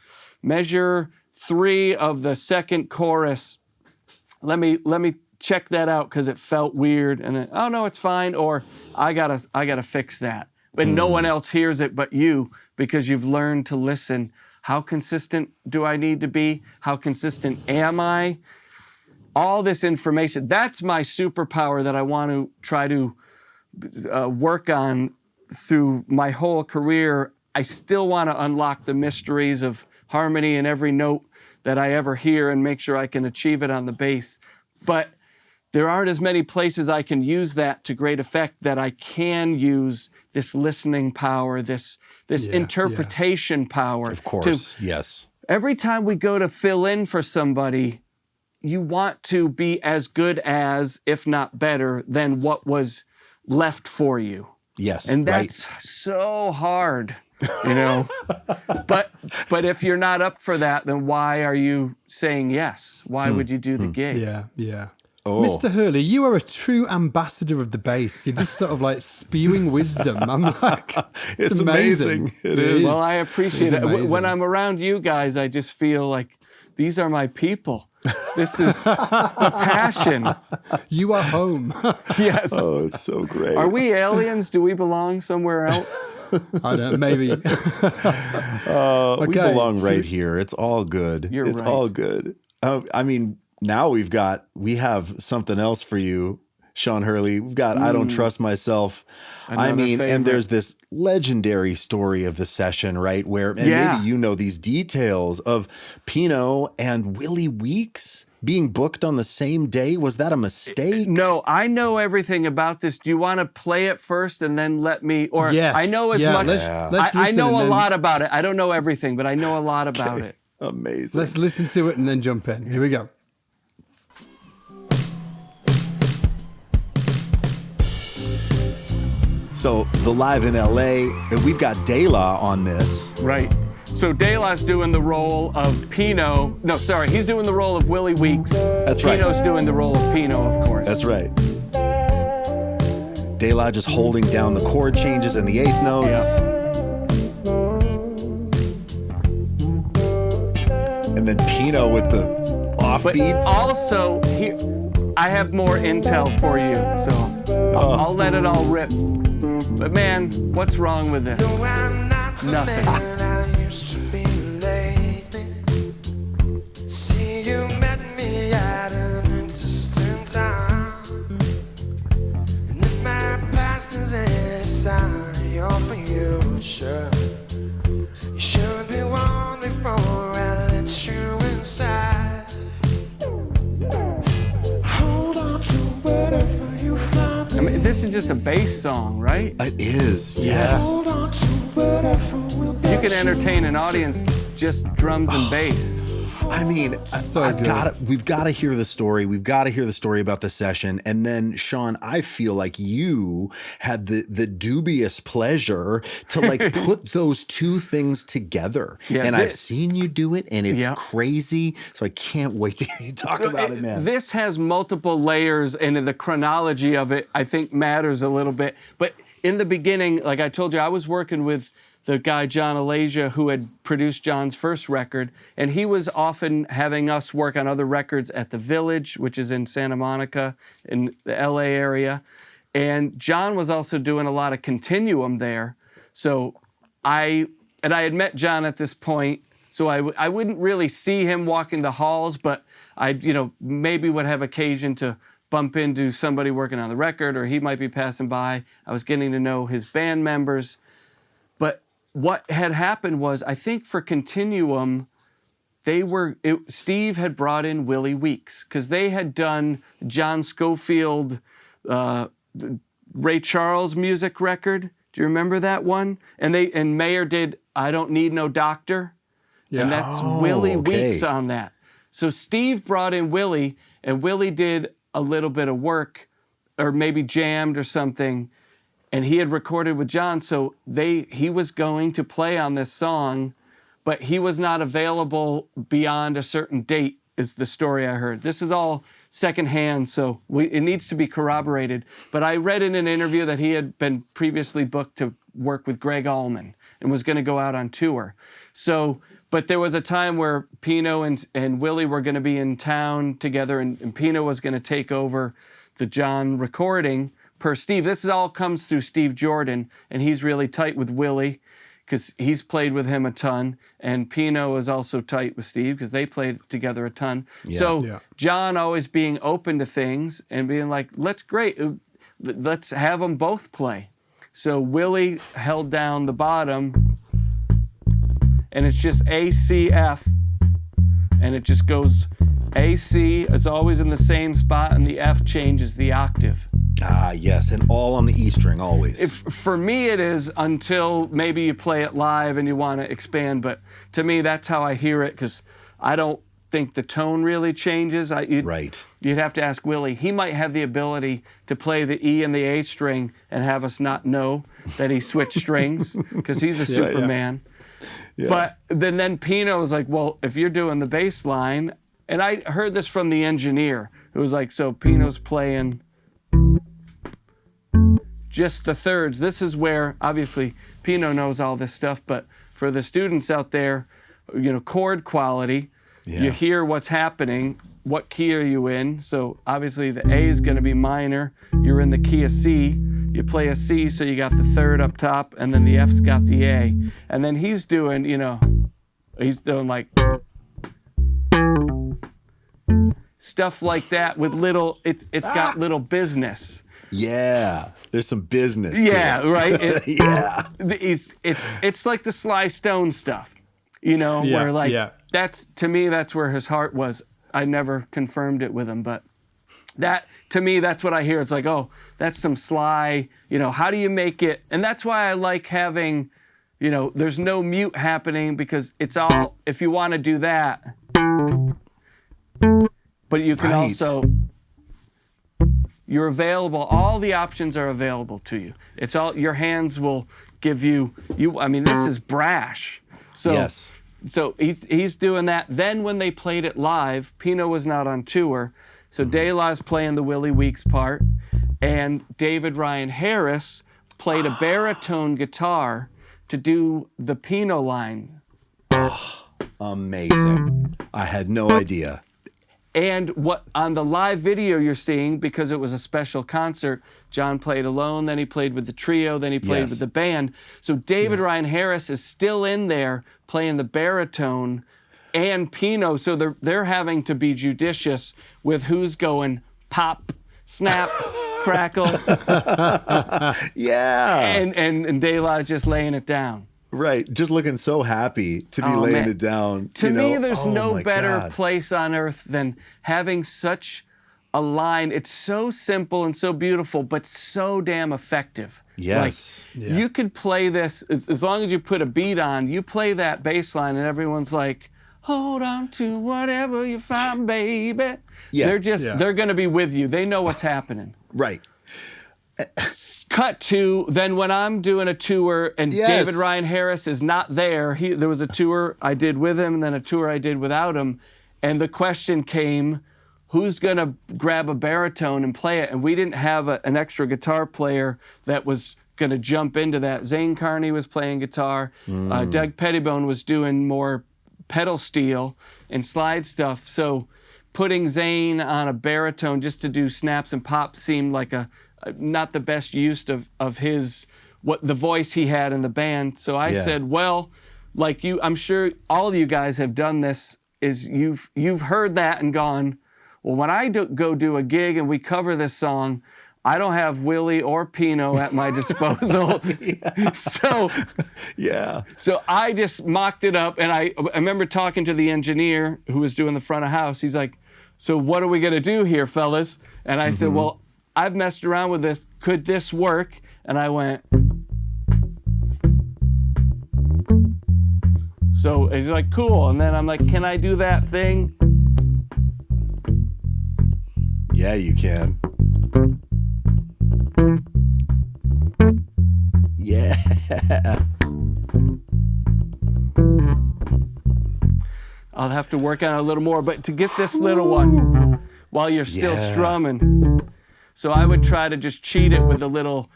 measure 3 of the second chorus. Let me check that out because it felt weird. And then, oh no, it's fine. Or I gotta fix that. But no one else hears it but you, because you've learned to listen. How consistent do I need to be? How consistent am I? All this information. That's my superpower that I want to try to work on through my whole career. I still want to unlock the mysteries of harmony in every note that I ever hear and make sure I can achieve it on the bass. But there aren't as many places I can use that to great effect that I can use this listening power, this interpretation power. Of course, yes. Every time we go to fill in for somebody, you want to be as good as, if not better, than what was left for you. Yes, and that's so hard, you know. but if you're not up for that, then why are you saying yes? Why would you do the gig? Yeah. Oh. Mr. Hurley, you are a true ambassador of the bass. You're just sort of like spewing wisdom. I'm like, it's amazing. It is. Well, I appreciate it. When I'm around you guys, I just feel like these are my people. This is the passion. You are home. Yes. Oh, it's so great. Are we aliens? Do we belong somewhere else? I don't know, maybe. We belong right here. It's all good. It's all good. I mean, now we have something else for you, Sean Hurley. We've got I Don't Trust Myself. Another favorite. And there's this legendary story of the session, right? Where, maybe you know these details of Pino and Willie Weeks being booked on the same day. Was that a mistake? No, I know everything about this. Do you want to play it first and then let me, or yes. I know as much. I know a lot about it. I don't know everything, but I know a lot about it. Amazing. Let's listen to it and then jump in. Here we go. So the Live in LA, we've got De La on this. Right. So De La's doing the role of Pino. No, sorry, he's doing the role of Willie Weeks. That's right. Pino's doing the role of Pino, of course. That's right. De La just holding down the chord changes in the eighth notes. Yeah. And then Pino with the But offbeats. also, here, I have more intel for you, so I'll let it all rip. But man, what's wrong with this? No, I'm not the Nothing. man I used to be lately. See, you met me at an interesting time. And if my past is any sign of your future, you should be warned before I let you inside. Hold on to whatever you find. I mean, this is just a bass song, right? It is. Yeah. Hold on to whatever will You can entertain an audience just drums and bass. I mean, So good. we've got to hear the story. We've got to hear the story about the session. And then, Sean, I feel like you had the dubious pleasure to like put those two things together. Yeah, and I've this- seen you do it, and it's Yeah. crazy. So I can't wait to hear you talk So about it, man. This has multiple layers, and the chronology of it, I think, matters a little bit. But in the beginning, like I told you, I was working with the guy, John Alasia, who had produced John's first record, and he was often having us work on other records at the Village, which is in Santa Monica, in the LA area. And John was also doing a lot of Continuum there. So I had met John at this point, so I wouldn't really see him walking the halls, but I, maybe would have occasion to bump into somebody working on the record, or he might be passing by. I was getting to know his band members. But what had happened was, I think for Continuum, Steve had brought in Willie Weeks, because they had done John Scofield, Ray Charles music record. Do you remember that one? And Mayer did I Don't Need No Doctor. Yeah. And that's Oh, Willie okay. Weeks on that. So Steve brought in Willie, and Willie did a little bit of work, or maybe jammed or something, and he had recorded with John. So he was going to play on this song, but he was not available beyond a certain date, is the story I heard. This is all secondhand, so it needs to be corroborated. But I read in an interview that he had been previously booked to work with Greg Allman and was going to go out on tour. So, but there was a time where Pino and Willie were going to be in town together, and Pino was going to take over the John recording per Steve. This all comes through Steve Jordan, and he's really tight with Willie because he's played with him a ton, and Pino is also tight with Steve because they played together a ton. Yeah. So Yeah. John always being open to things and being like, let's have them both play. So Willie held down the bottom, and it's just A, C, F, and it just goes A, C, it's always in the same spot, and the F changes the octave. Ah, yes, and all on the E string, always. For me, it is until maybe you play it live and you want to expand, but to me, that's how I hear it, because I don't think the tone really changes. Right. You'd have to ask Willie. He might have the ability to play the E and the A string and have us not know that he switched strings, because he's a Yeah, yeah. Superman. Yeah. But then Pino was like, well, if you're doing the bass line, and I heard this from the engineer, who was like, so Pino's playing just the thirds. This is where, obviously, Pino knows all this stuff, but for the students out there, chord quality, Yeah. you hear what's happening, what key are you in? So obviously the A is going to be minor, you're in the key of C, you play a C, so you got the third up top, and then the F's got the A. And then he's doing, he's doing like stuff like that with little, it's got little business. Yeah, there's some business. Yeah, to it. right? Yeah. It's like the Sly Stone stuff, where like, yeah. that's, to me, that's where his heart was. I never confirmed it with him, but that, to me, that's what I hear. It's like, oh, that's some Sly, how do you make it? And that's why I like having, there's no mute happening, because it's all, if you want to do that, but you can Right. also, you're available, all the options are available to you. It's all, your hands will give you, I mean, this is brash. So, Yes. so he's doing that. Then when they played it live, Pino was not on tour. So De La's playing the Willie Weeks part, and David Ryan Harris played a baritone guitar to do the Pino line. Amazing. I had no idea. And what on the live video you're seeing, because it was a special concert, John played alone, then he played with the trio, then he played Yes. with the band. So David Ryan Harris is still in there playing the baritone and Pino. So they're having to be judicious with who's going pop, snap, crackle, Yeah. and De La just laying it down. Right. Just looking so happy to be Oh, laying man. it down. To you me, know? there's Oh, no my better God. place on earth than having such a line. It's so simple and so beautiful, but so damn effective. Yes. Like, you could play this, as long as you put a beat on, you play that bass line and everyone's like, hold on to whatever you find, baby. Yeah. They're going to be with you. They know what's happening. Right. Cut to then when I'm doing a tour and Yes. David Ryan Harris is not there. There was a tour I did with him and then a tour I did without him. And the question came, who's going to grab a baritone and play it? And we didn't have an extra guitar player that was going to jump into that. Zane Carney was playing guitar. Doug Pettibone was doing more pedal steel and slide stuff. So putting Zane on a baritone just to do snaps and pops seemed like not the best use of his, what the voice he had in the band. So I said, well, like I'm sure all of you guys have done this, is you've heard that and gone, well, when I go do a gig and we cover this song, I don't have Willie or Pino at my disposal. So I just mocked it up, and I remember talking to the engineer who was doing the front of house. He's like, so what are we gonna do here, fellas? And I said, well, I've messed around with this. Could this work? And I went. So he's like, cool. And then I'm like, can I do that thing? Yeah, you can. Yeah. I'll have to work on it a little more, but to get this little one while you're still strumming. So I would try to just cheat it with a little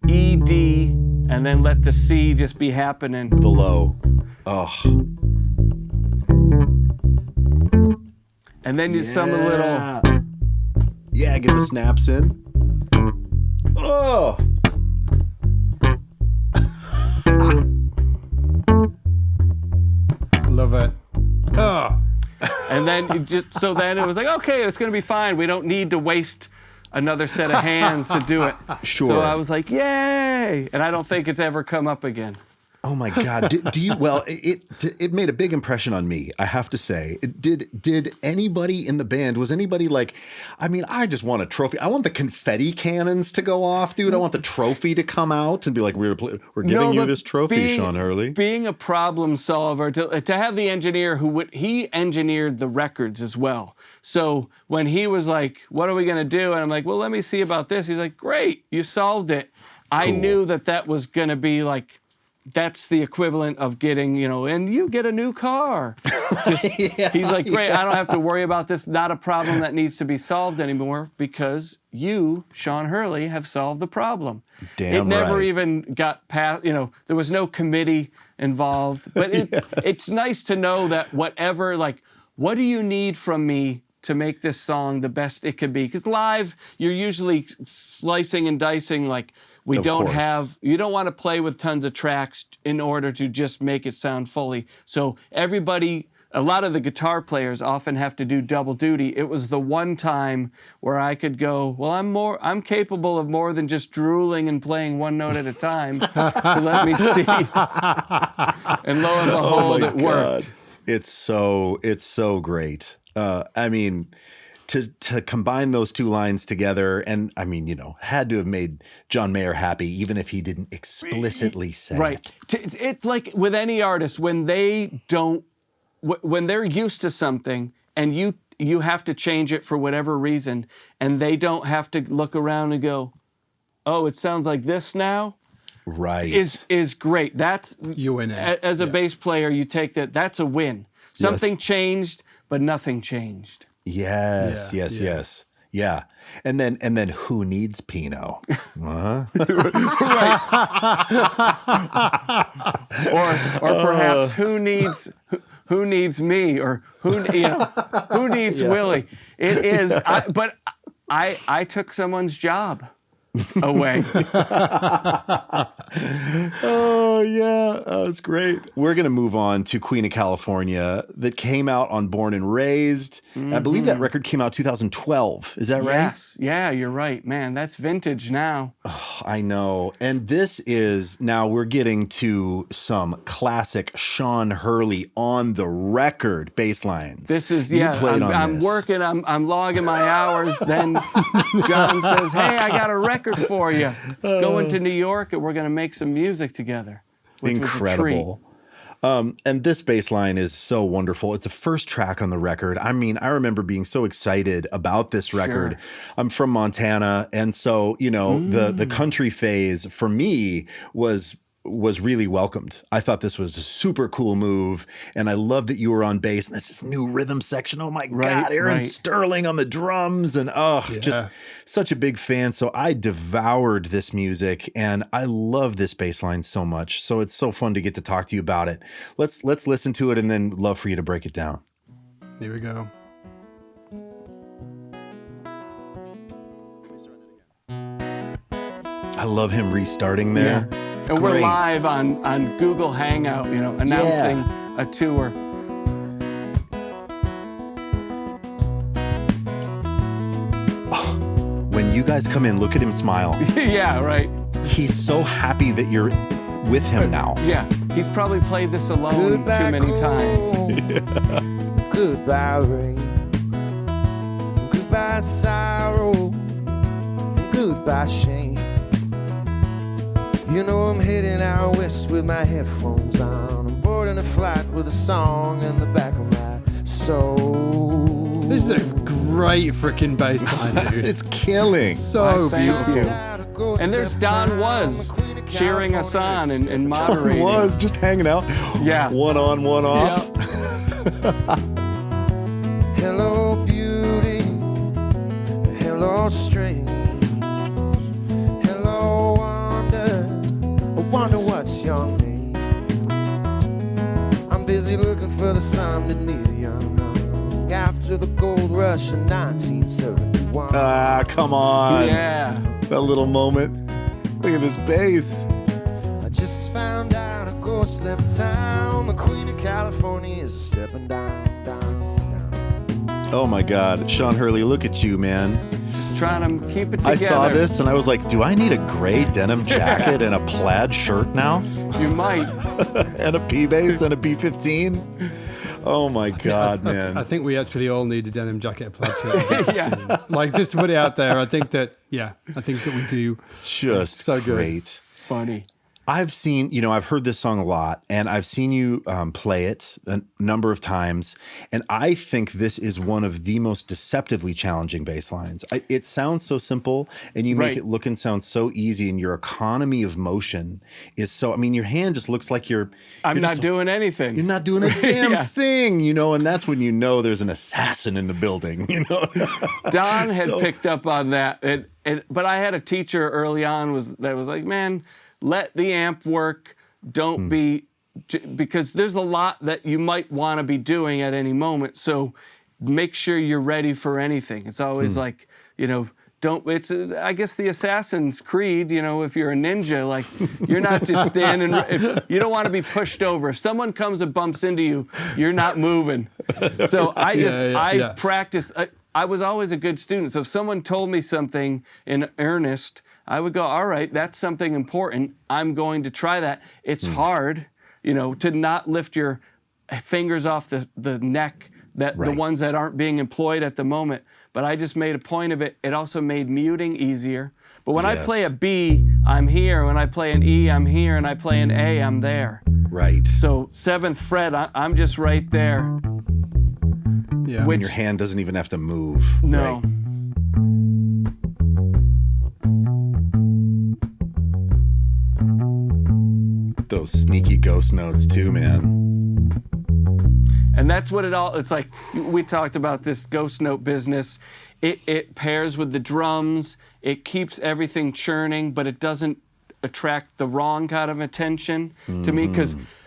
ED and then let the C just be happening. The low. Oh. And then you sum a little. Yeah, get the snaps in. Oh. Love it. Oh. And then so then it was like, okay, it's gonna be fine. We don't need to waste another set of hands to do it. Sure. So I was like, yay! And I don't think it's ever come up again. Oh my God! Do you? Well, it made a big impression on me. I have to say. Did anybody in the band? Was anybody like? I mean, I just want a trophy. I want the confetti cannons to go off, dude. I want the trophy to come out and be like, we're giving you this trophy, Sean Hurley. Being a problem solver, to have the engineer he engineered the records as well. So when he was like, "What are we gonna do?" and I'm like, "Well, let me see about this." He's like, "Great, you solved it." I knew that was gonna be like. That's the equivalent of getting, and you get a new car. He's like, great, I don't have to worry about this. Not a problem that needs to be solved anymore because you, Sean Hurley, have solved the problem. Damn it never right. even got past, there was no committee involved. But it's nice to know that whatever, like, what do you need from me to make this song the best it could be? Because live, you're usually slicing and dicing, like, you don't want to play with tons of tracks in order to just make it sound fully. So a lot of the guitar players often have to do double duty. It was the one time where I could go, well, I'm capable of more than just drooling and playing one note at a time. So let me see. And lo and behold, it worked. It's so great. I mean, to combine those two lines together, and I mean, had to have made John Mayer happy, even if he didn't explicitly say it. It's like with any artist, when they're used to something and you have to change it for whatever reason, and they don't have to look around and go, oh, it sounds like this now. Right. is great. That's You win it. as a bass player, you take that. That's a win. Something changed, but nothing changed. Yes, Yeah, yes, yeah. yes. Yeah. And then who needs Pino? Or perhaps who needs me, or who needs Willie? It is, but I took someone's job away. Oh, yeah. Oh, it's great. We're going to move on to Queen of California that came out on Born and Raised. And I believe that record came out 2012. Is that right? Yes. Yeah, you're right. Man, that's vintage now. I know. And this is, now we're getting to some classic Sean Hurley on the record bass lines. This is, You yeah, played on I'm this. working, I'm logging my hours. Then John says, hey, I got a record for you. Going to New York and we're going to make some music together. Which Incredible. And this bass line is so wonderful. It's the first track on the record. I mean, I remember being so excited about this record. Sure. I'm from Montana, and so, you know, the country phase for me was really welcomed. I thought this was a super cool move, and I love that you were on bass, and this new rhythm section. Oh my God, Aaron Sterling on the drums, and just such a big fan. So I devoured this music, and I love this bass line so much. So it's so fun to get to talk to you about it. Let's listen to it, and then love for you to break it down. Here we go. I love him restarting there. Yeah. It's And we're great. live on Google Hangout, announcing a tour. When you guys come in, look at him smile. Yeah, right. He's so happy that you're with him now. Yeah, he's probably played this alone too many times. Goodbye rain, goodbye sorrow, goodbye shame. You know I'm heading out west with my headphones on. I'm boarding a flight with a song in the back of my soul. This is a great freaking bass line, dude. It's killing. So Thank beautiful. you. And there's Don Was cheering us on and moderating. Was just hanging out. Yeah. One on, one off. Hello beauty, hello strange, hello wonder, I wonder what's your name. I'm busy looking for the sun that Neil Young hung after the gold rush in 1971. Ah, come on. Yeah. That little moment. Look at this bass. I just found out a ghost left town. The Queen of California is stepping down, down, down. Oh my God. Sean Hurley, look at you, man. Just trying to keep it together. I saw this and I was like, do I need a gray denim jacket and a plaid shirt now? You might. And a P bass and a B15? Oh my God, man. I think we actually all need a denim jacket, a plaid shirt. Yeah. Like, just to put it out there, I think that we do. Just So good. great. Funny. I've seen, I've heard this song a lot, and I've seen you play it a number of times, and I think this is one of the most deceptively challenging bass lines. It sounds so simple, and you make it look and sound so easy, and your economy of motion is so, your hand just looks like I'm not doing anything. You're not doing a damn Yeah. thing, and that's when you know there's an assassin in the building, Don had picked up on that, but I had a teacher early on that was like, man, let the amp work. Don't be, because there's a lot that you might want to be doing at any moment. So make sure you're ready for anything. It's always like, I guess the Assassin's Creed, if you're a ninja, like you're not just standing, if you don't want to be pushed over. If someone comes and bumps into you, you're not moving. So I practiced. I was always a good student. So if someone told me something in earnest, I would go, all right, that's something important. I'm going to try that. It's hard, to not lift your fingers off the neck, the ones that aren't being employed at the moment. But I just made a point of it. It also made muting easier. But when I play a B, I'm here. When I play an E, I'm here. And I play an A, I'm there. Right. So 7th fret, I'm just right there. Yeah. And your hand doesn't even have to move. No. Right? those sneaky ghost notes too, man. And that's what it's like. We talked about this ghost note business. It pairs with the drums. It keeps everything churning, but it doesn't attract the wrong kind of attention to me,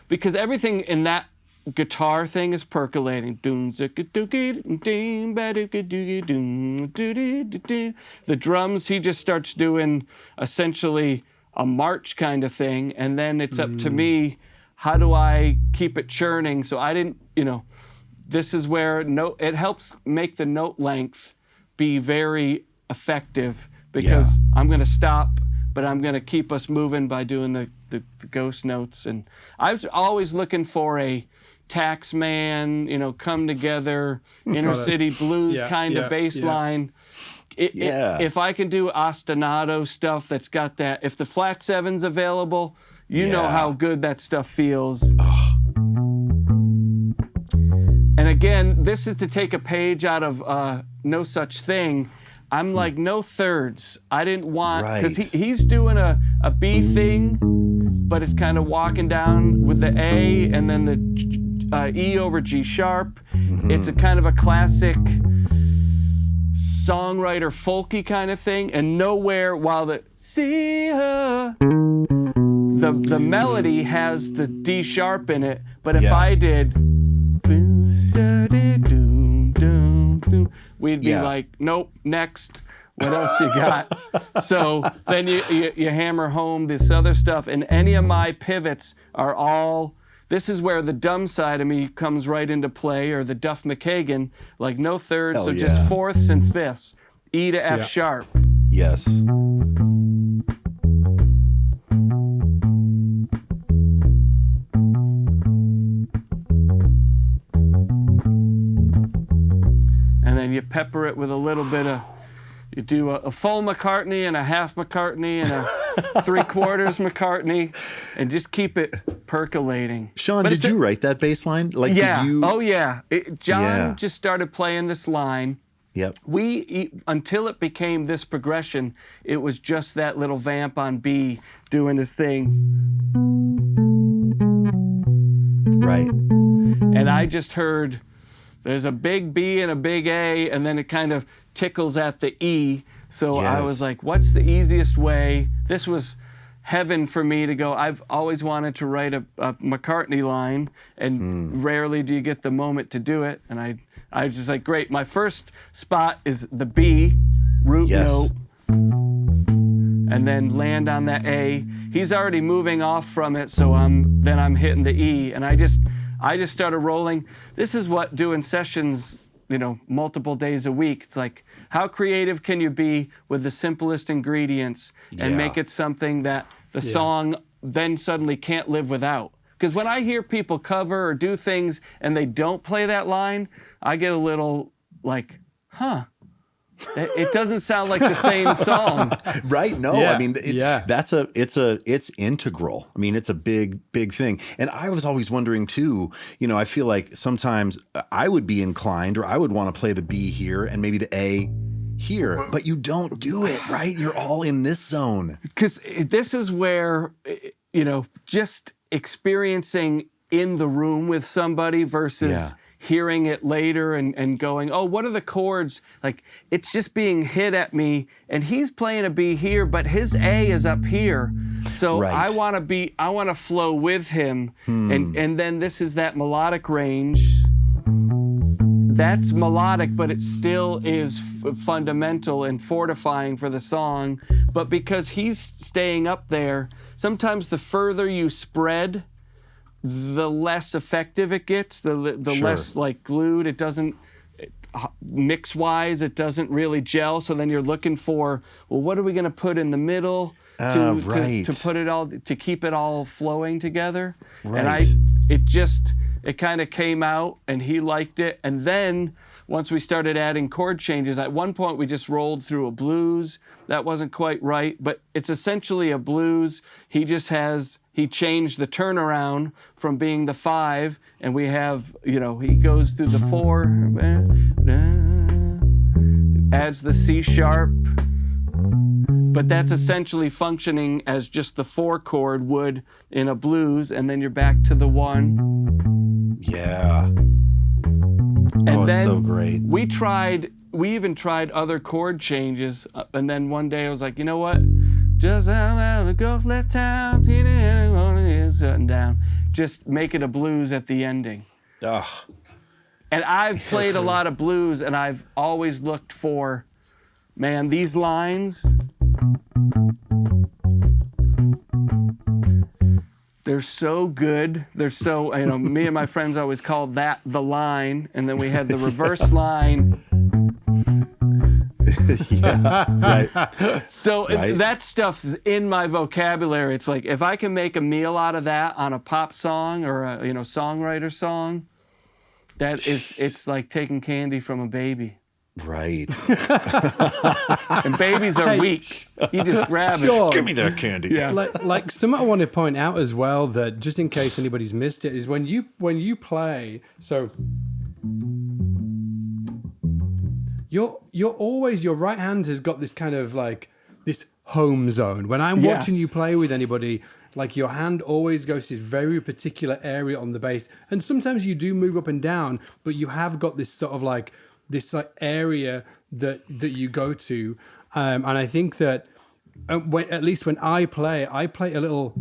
because everything in that guitar thing is percolating. The drums, he just starts doing essentially a march kind of thing, and then it's up to me, how do I keep it churning? So I didn't, this is where it helps make the note length be very effective, because I'm going to stop, but I'm going to keep us moving by doing the ghost notes. And I was always looking for a Taxman, come together, inner city blues kind of bass line. If I can do ostinato stuff that's got that, if the flat seven's available, you know how good that stuff feels. And again, this is to take a page out of No Such Thing. I'm like, no thirds. I didn't want, because he's doing a B thing, but it's kind of walking down with the A and then the E over G sharp. It's a kind of a classic songwriter folky kind of thing, and nowhere while the see her, the melody has the D sharp in it, but if I did we'd be like, nope, next, what else you got? So then you hammer home this other stuff, and any of my pivots are all, this is where the dumb side of me comes right into play, or the Duff McKagan, like no thirds, so just fourths and fifths, E to F sharp. Yes. And then you pepper it with a little bit of, you do a full McCartney and a half McCartney and a 3/4 McCartney, and just keep it percolating. Sean, did you write that bass line? Like, yeah. Did you... Oh, yeah. John just started playing this line. Yep. Until it became this progression, it was just that little vamp on B doing this thing. Right. And I just heard, there's a big B and a big A, and then it kind of tickles at the E. So I was like, what's the easiest way? This was heaven for me to go. I've always wanted to write a McCartney line, and rarely do you get the moment to do it. And I was just like, great. My first spot is the B, root note, and then land on that A. He's already moving off from it, so I'm hitting the E, and I just started rolling. This is what doing sessions, multiple days a week. It's like, how creative can you be with the simplest ingredients and make it something that the song then suddenly can't live without? Because when I hear people cover or do things and they don't play that line, I get a little like, it doesn't sound like the same song. Right? No, I mean, it's integral. I mean, it's a big thing. And I was always wondering too, I feel like sometimes I would be inclined, or I would want to play the B here and maybe the A here, but you don't do it, right? You're all in this zone. Because this is where, just experiencing in the room with somebody versus hearing it later and going, oh, what are the chords? Like, it's just being hit at me, and he's playing a B here, but his A is up here. So I want to flow with him. And then this is that melodic range. That's melodic, but it still is fundamental and fortifying for the song. But because he's staying up there, sometimes the further you spread, the less effective it gets, the less like glued. It doesn't, mix-wise, it doesn't really gel. So then you're looking for, well, what are we going to put in the middle to put it all, to keep it all flowing together? Right. And it kind of came out, and he liked it. And then once we started adding chord changes, at one point we just rolled through a blues. That wasn't quite right, but it's essentially a blues. He changed the turnaround from being the 5, and we have, he goes through the 4, adds the C sharp, but that's essentially functioning as just the 4 chord would in a blues, and then you're back to the 1. Yeah. And Oh, it's then so great. we even tried other chord changes, and then one day I was like, you know what? Just out of go left town, and down. Just make it a blues at the ending. Ugh. And I've played a lot of blues, and I've always looked for, man, these lines, they're so good. They're so, me and my friends always called that the line, and then we had the reverse line. Yeah, right. So Right. that stuff's in my vocabulary. It's like if I can make a meal out of that on a pop song or a songwriter song, it's like taking candy from a baby. Right. And babies are weak. You just grab Sure. it. Give me that candy. Yeah. Like something I want to point out as well, that just in case anybody's missed it, is when you play, so you're always, your right hand has got this kind of like this home zone. When I'm watching Yes. you play with anybody, like your hand always goes to this very particular area on the bass, and sometimes you do move up and down, but you have got this sort of like this like area that you go to, and I think that at least when I play a little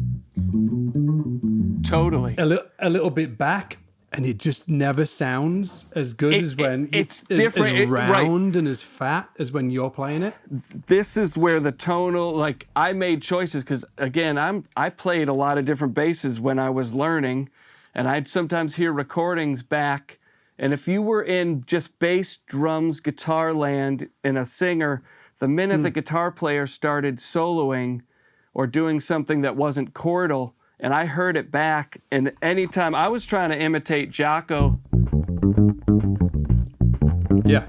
Totally. a little bit back, and it just never sounds as good as when it's as different, right. round and as fat as when you're playing it. This is where the tonal, like I made choices because again, I played a lot of different basses when I was learning, and I'd sometimes hear recordings back, and if you were in just bass, drums, guitar land in a singer, the minute the guitar player started soloing or doing something that wasn't chordal, and I heard it back, and anytime I was trying to imitate Jocko Yeah.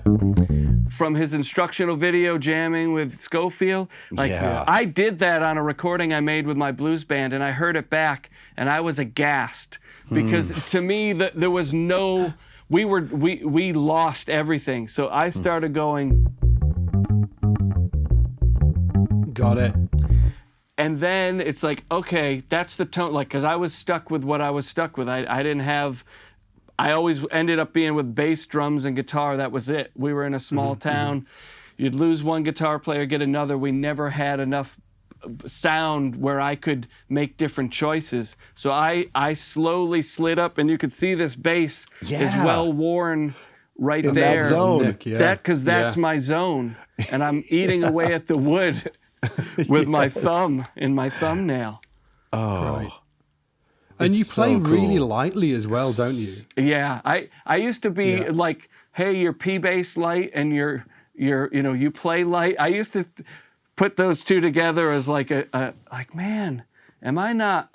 from his instructional video jamming with Schofield. Like Yeah. I did that on a recording I made with my blues band, and I heard it back, and I was aghast because to me there was no, we lost everything. So I started going, Got it. and then it's like, okay, that's the tone, like, because I was stuck with what I was stuck with. I didn't have, I always ended up being with bass, drums, and guitar. That was it. We were in a small town. You'd lose one guitar player, get another. We never had enough sound where I could make different choices. So I slowly slid up, and you could see this bass is Yeah. well worn right In there. that zone. Nick, yeah. Because that's Yeah. my zone, and I'm eating away at the wood with my thumb in my thumbnail. Oh. Right. And you It's play so really cool. lightly as well, don't you? Yeah, I used to be Yeah. like, hey, you're P bass light and you're you play light. I used to put those two together as like like, man, am I not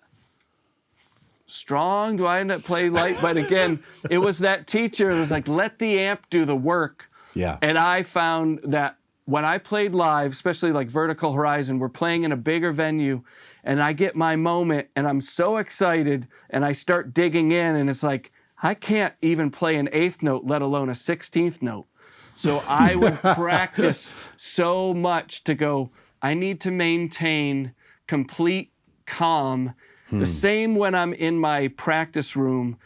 strong? Do I not play light? But again, it was that teacher. It was like, let the amp do the work. Yeah. And I found that when I played live, especially like Vertical Horizon, we're playing in a bigger venue, and I get my moment, and I'm so excited, and I start digging in, and it's like, I can't even play an 8th note, let alone a 16th note. So I would practice so much to go, I need to maintain complete calm. The same when I'm in my practice room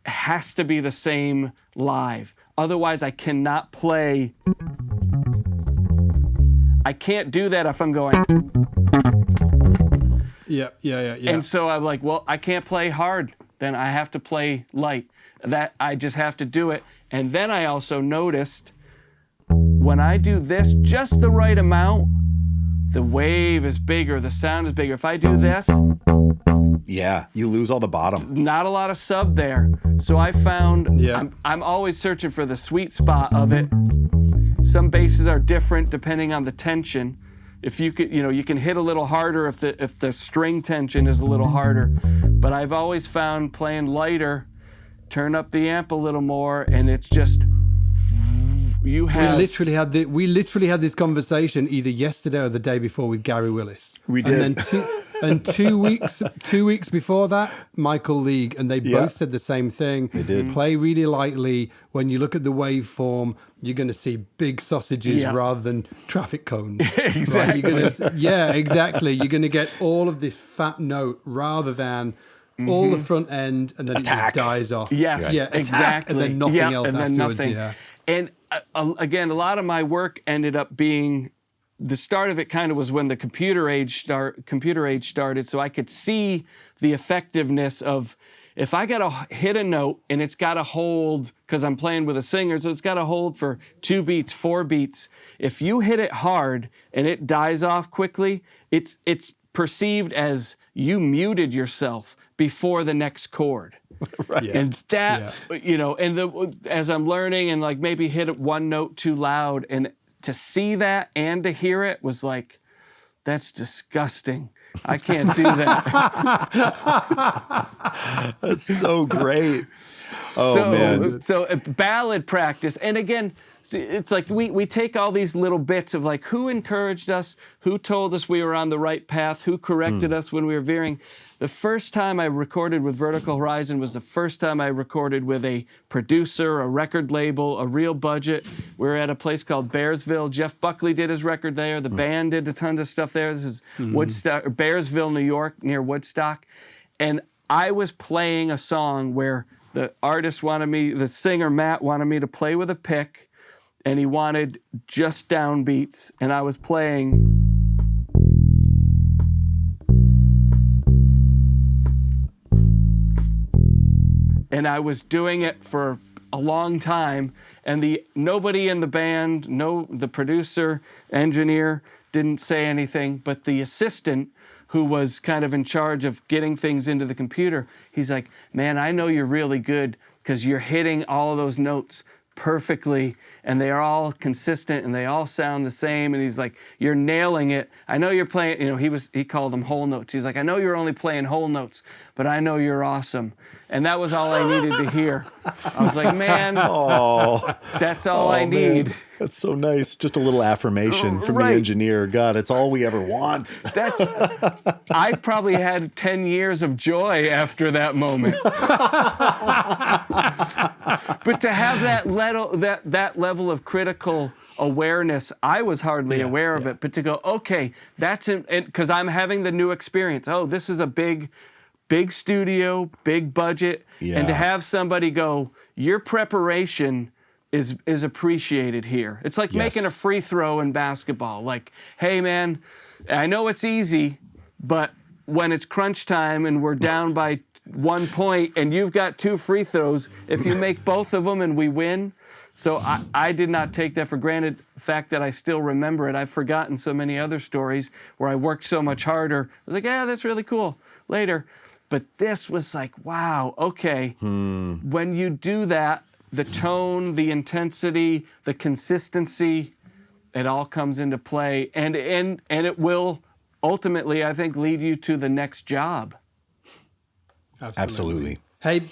has to be the same live. Otherwise, I cannot play. I can't do that if I'm going. Yeah. And so I'm like, well, I can't play hard. Then I have to play light. That I just have to do it. And then I also noticed when I do this just the right amount, the wave is bigger, the sound is bigger. If I do this, Yeah. You lose all the bottom. not a lot of sub there. So I found Yeah. I'm always searching for the sweet spot of it. Some basses are different depending on the tension. If you could, you can hit a little harder if the string tension is a little harder. But I've always found playing lighter, turn up the amp a little more, and it's just you have. We literally had this conversation either yesterday or the day before with Gary Willis. We did. And then And 2 weeks before that, Michael League, and they both said the same thing. They did. Play really lightly. When you look at the waveform, you're going to see big sausages rather than traffic cones. Exactly. Right? Exactly. You're going to get all of this fat note rather than all the front end, and then it just dies off. Yes, yeah, exactly. And then nothing else and then afterwards. nothing. Yeah. And again, a lot of my work ended up being, the start of it kind of was when the computer age started, so I could see the effectiveness of, if I got to hit a note and it's got to hold, because I'm playing with a singer, so it's got to hold for 2 beats, 4 beats. If you hit it hard and it dies off quickly, it's perceived as you muted yourself before the next chord. Right. Yeah. And that, as I'm learning and like maybe hit one note too loud, and to see that and to hear it was like, that's disgusting. I can't do that. That's so great. Oh, man. So ballad practice. And again, see, it's like we take all these little bits of like, who encouraged us, who told us we were on the right path, who corrected us when we were veering. The first time I recorded with Vertical Horizon was the first time I recorded with a producer, a record label, a real budget. We were at a place called Bearsville. Jeff Buckley did his record there. The band did a ton of stuff there. This is Woodstock, Bearsville, New York, near Woodstock. And I was playing a song where the artist wanted me, the singer Matt wanted me to play with a pick, and he wanted just downbeats, and I was playing. And I was doing it for a long time, and nobody in the band, the producer, engineer didn't say anything, but the assistant, who was kind of in charge of getting things into the computer, he's like, man, I know you're really good because you're hitting all of those notes perfectly, and they are all consistent, and they all sound the same. And he's like, you're nailing it. I know you're playing, he called them whole notes. He's like, I know you're only playing whole notes, but I know you're awesome. And that was all I needed to hear. I was like, man, that's all I need. Man. That's so nice. Just a little affirmation from the engineer. God, it's all we ever want. I probably had 10 years of joy after that moment. But to have that level of critical awareness, I was hardly aware of it. But to go, okay, that's it, because I'm having the new experience. Oh, this is a big studio, big budget, and to have somebody go, your preparation is appreciated here. It's like making a free throw in basketball. Like, hey man, I know it's easy, but when it's crunch time and we're down by 1 point and you've got 2 free throws, if you make both of them and we win. So I did not take that for granted. The fact that I still remember it, I've forgotten so many other stories where I worked so much harder. I was like, yeah, that's really cool later. But this was like, wow, okay. When you do that, the tone, the intensity, the consistency, it all comes into play. And it will ultimately, I think, lead you to the next job. Absolutely. Hey,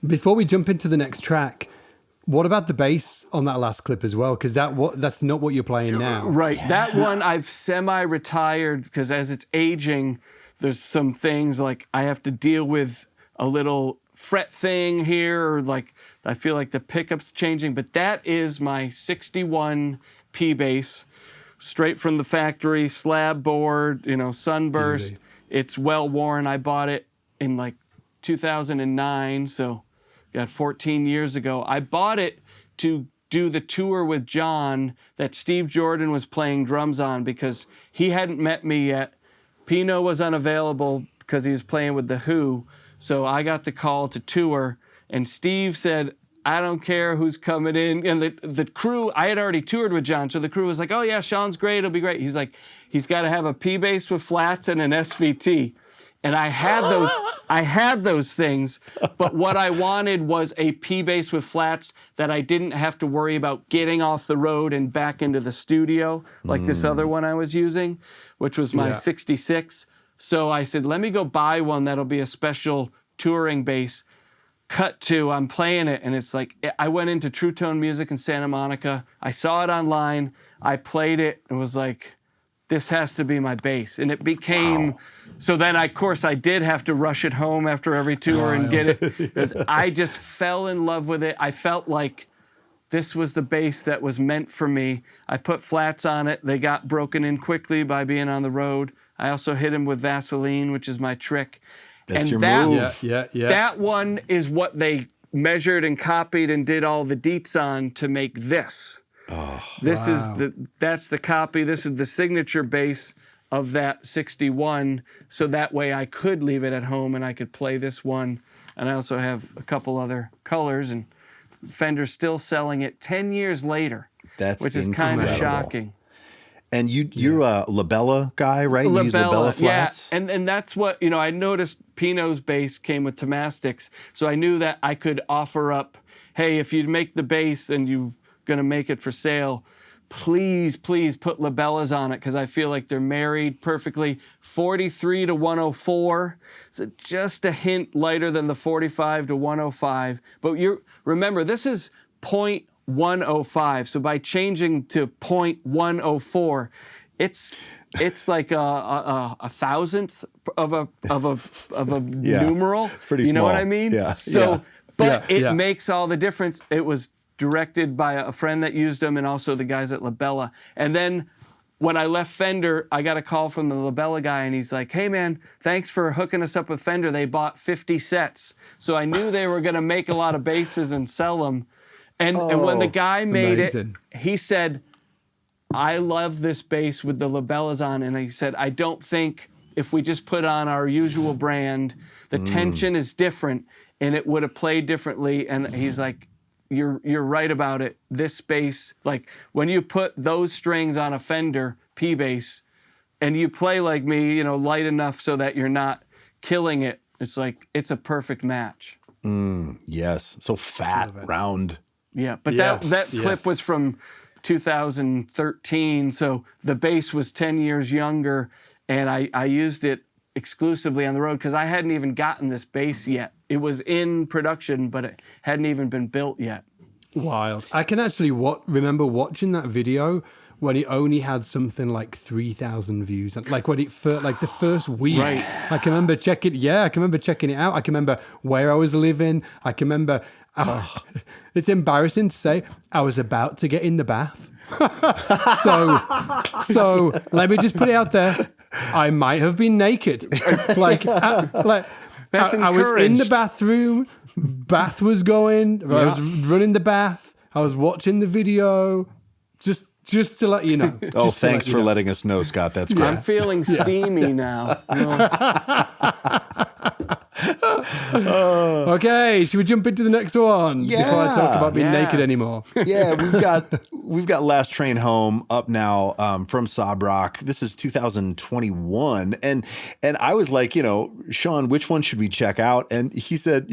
before we jump into the next track, what about the bass on that last clip as well? Because that's not what you're playing now. Right. Yeah. That one I've semi-retired because as it's aging, there's some things like I have to deal with a little fret thing here, or like I feel like the pickup's changing. But that is my 61 P bass, straight from the factory, slab board, sunburst. Really? It's well worn. I bought it in like 2009, so got 14 years ago. I bought it to do the tour with John that Steve Jordan was playing drums on because he hadn't met me yet. Pino was unavailable because he was playing with The Who, so I got the call to tour, and Steve said, I don't care who's coming in. And the crew, I had already toured with John, so the crew was like, oh yeah, Sean's great, it'll be great. He's like, he's got to have a P bass with flats and an SVT. And I had those things, but what I wanted was a P bass with flats that I didn't have to worry about getting off the road and back into the studio like this other one I was using, which was my 66. So I said, let me go buy one that'll be a special touring bass. Cut to, I'm playing it, and it's like, I went into True Tone Music in Santa Monica. I saw it online. I played it and was like, this has to be my bass. And it became, so then of course I did have to rush it home after every tour and get it, because I just fell in love with it. I felt like this was the bass that was meant for me. I put flats on it. They got broken in quickly by being on the road. I also hit them with Vaseline, which is my trick. That's and your that, move. Yeah. That one is what they measured and copied and did all the deets on to make this. This is that's the copy. This is the signature bass of that 61. So that way I could leave it at home and I could play this one. And I also have a couple other colors, and Fender's still selling it 10 years later. That's which is kind of incredible. shocking. And you're a labella guy, right? You use labella flats? Yeah, and that's what, I noticed Pino's bass came with Tomastics, so I knew that I could offer up, hey, if you make the bass and you're going to make it for sale, please put labellas on it, because I feel like they're married perfectly. 43 to 104, so just a hint lighter than the 45 to 105. But remember, this is 0.105, so by changing to 0.104, it's like a thousandth of a numeral. Pretty you know small. what I mean? Yeah. So, but it Yeah. makes all the difference. It was directed by a friend that used them, and also the guys at Labella. And then when I left Fender, I got a call from the Labella guy, and he's like, hey man, thanks for hooking us up with Fender. They bought 50 sets. So I knew they were gonna make a lot of basses and sell them. And when the guy made amazing. it, he said, I love this bass with the labellas on. And he said, I don't think if we just put on our usual brand, the tension is different and it would have played differently. And he's like, you're right about it. This bass, like when you put those strings on a Fender P bass and you play like me, light enough so that you're not killing it, it's like, it's a perfect match. Yes. So fat, round. Yeah, but Yeah, that clip was from 2013, so the bass was 10 years younger, and I used it exclusively on the road because I hadn't even gotten this bass yet. It was in production, but it hadn't even been built yet. Wild. I can actually remember watching that video when it only had something like 3,000 views. Like when it like the first week. Right. I can remember checking it out. I can remember where I was living. I can remember. It's embarrassing to say I was about to get in the bath. so let me just put it out there. I might have been naked. That's I was in the bathroom. Bath was going. I was running the bath. I was watching the video. Just to let you know. Oh, thanks for letting us know, Scott. That's great. I'm feeling steamy now. Okay, should we jump into the next one before I talk about being naked anymore? Yeah, we've got Last Train Home up now from Sob Rock. This is 2021, and I was like, Sean, which one should we check out? And he said,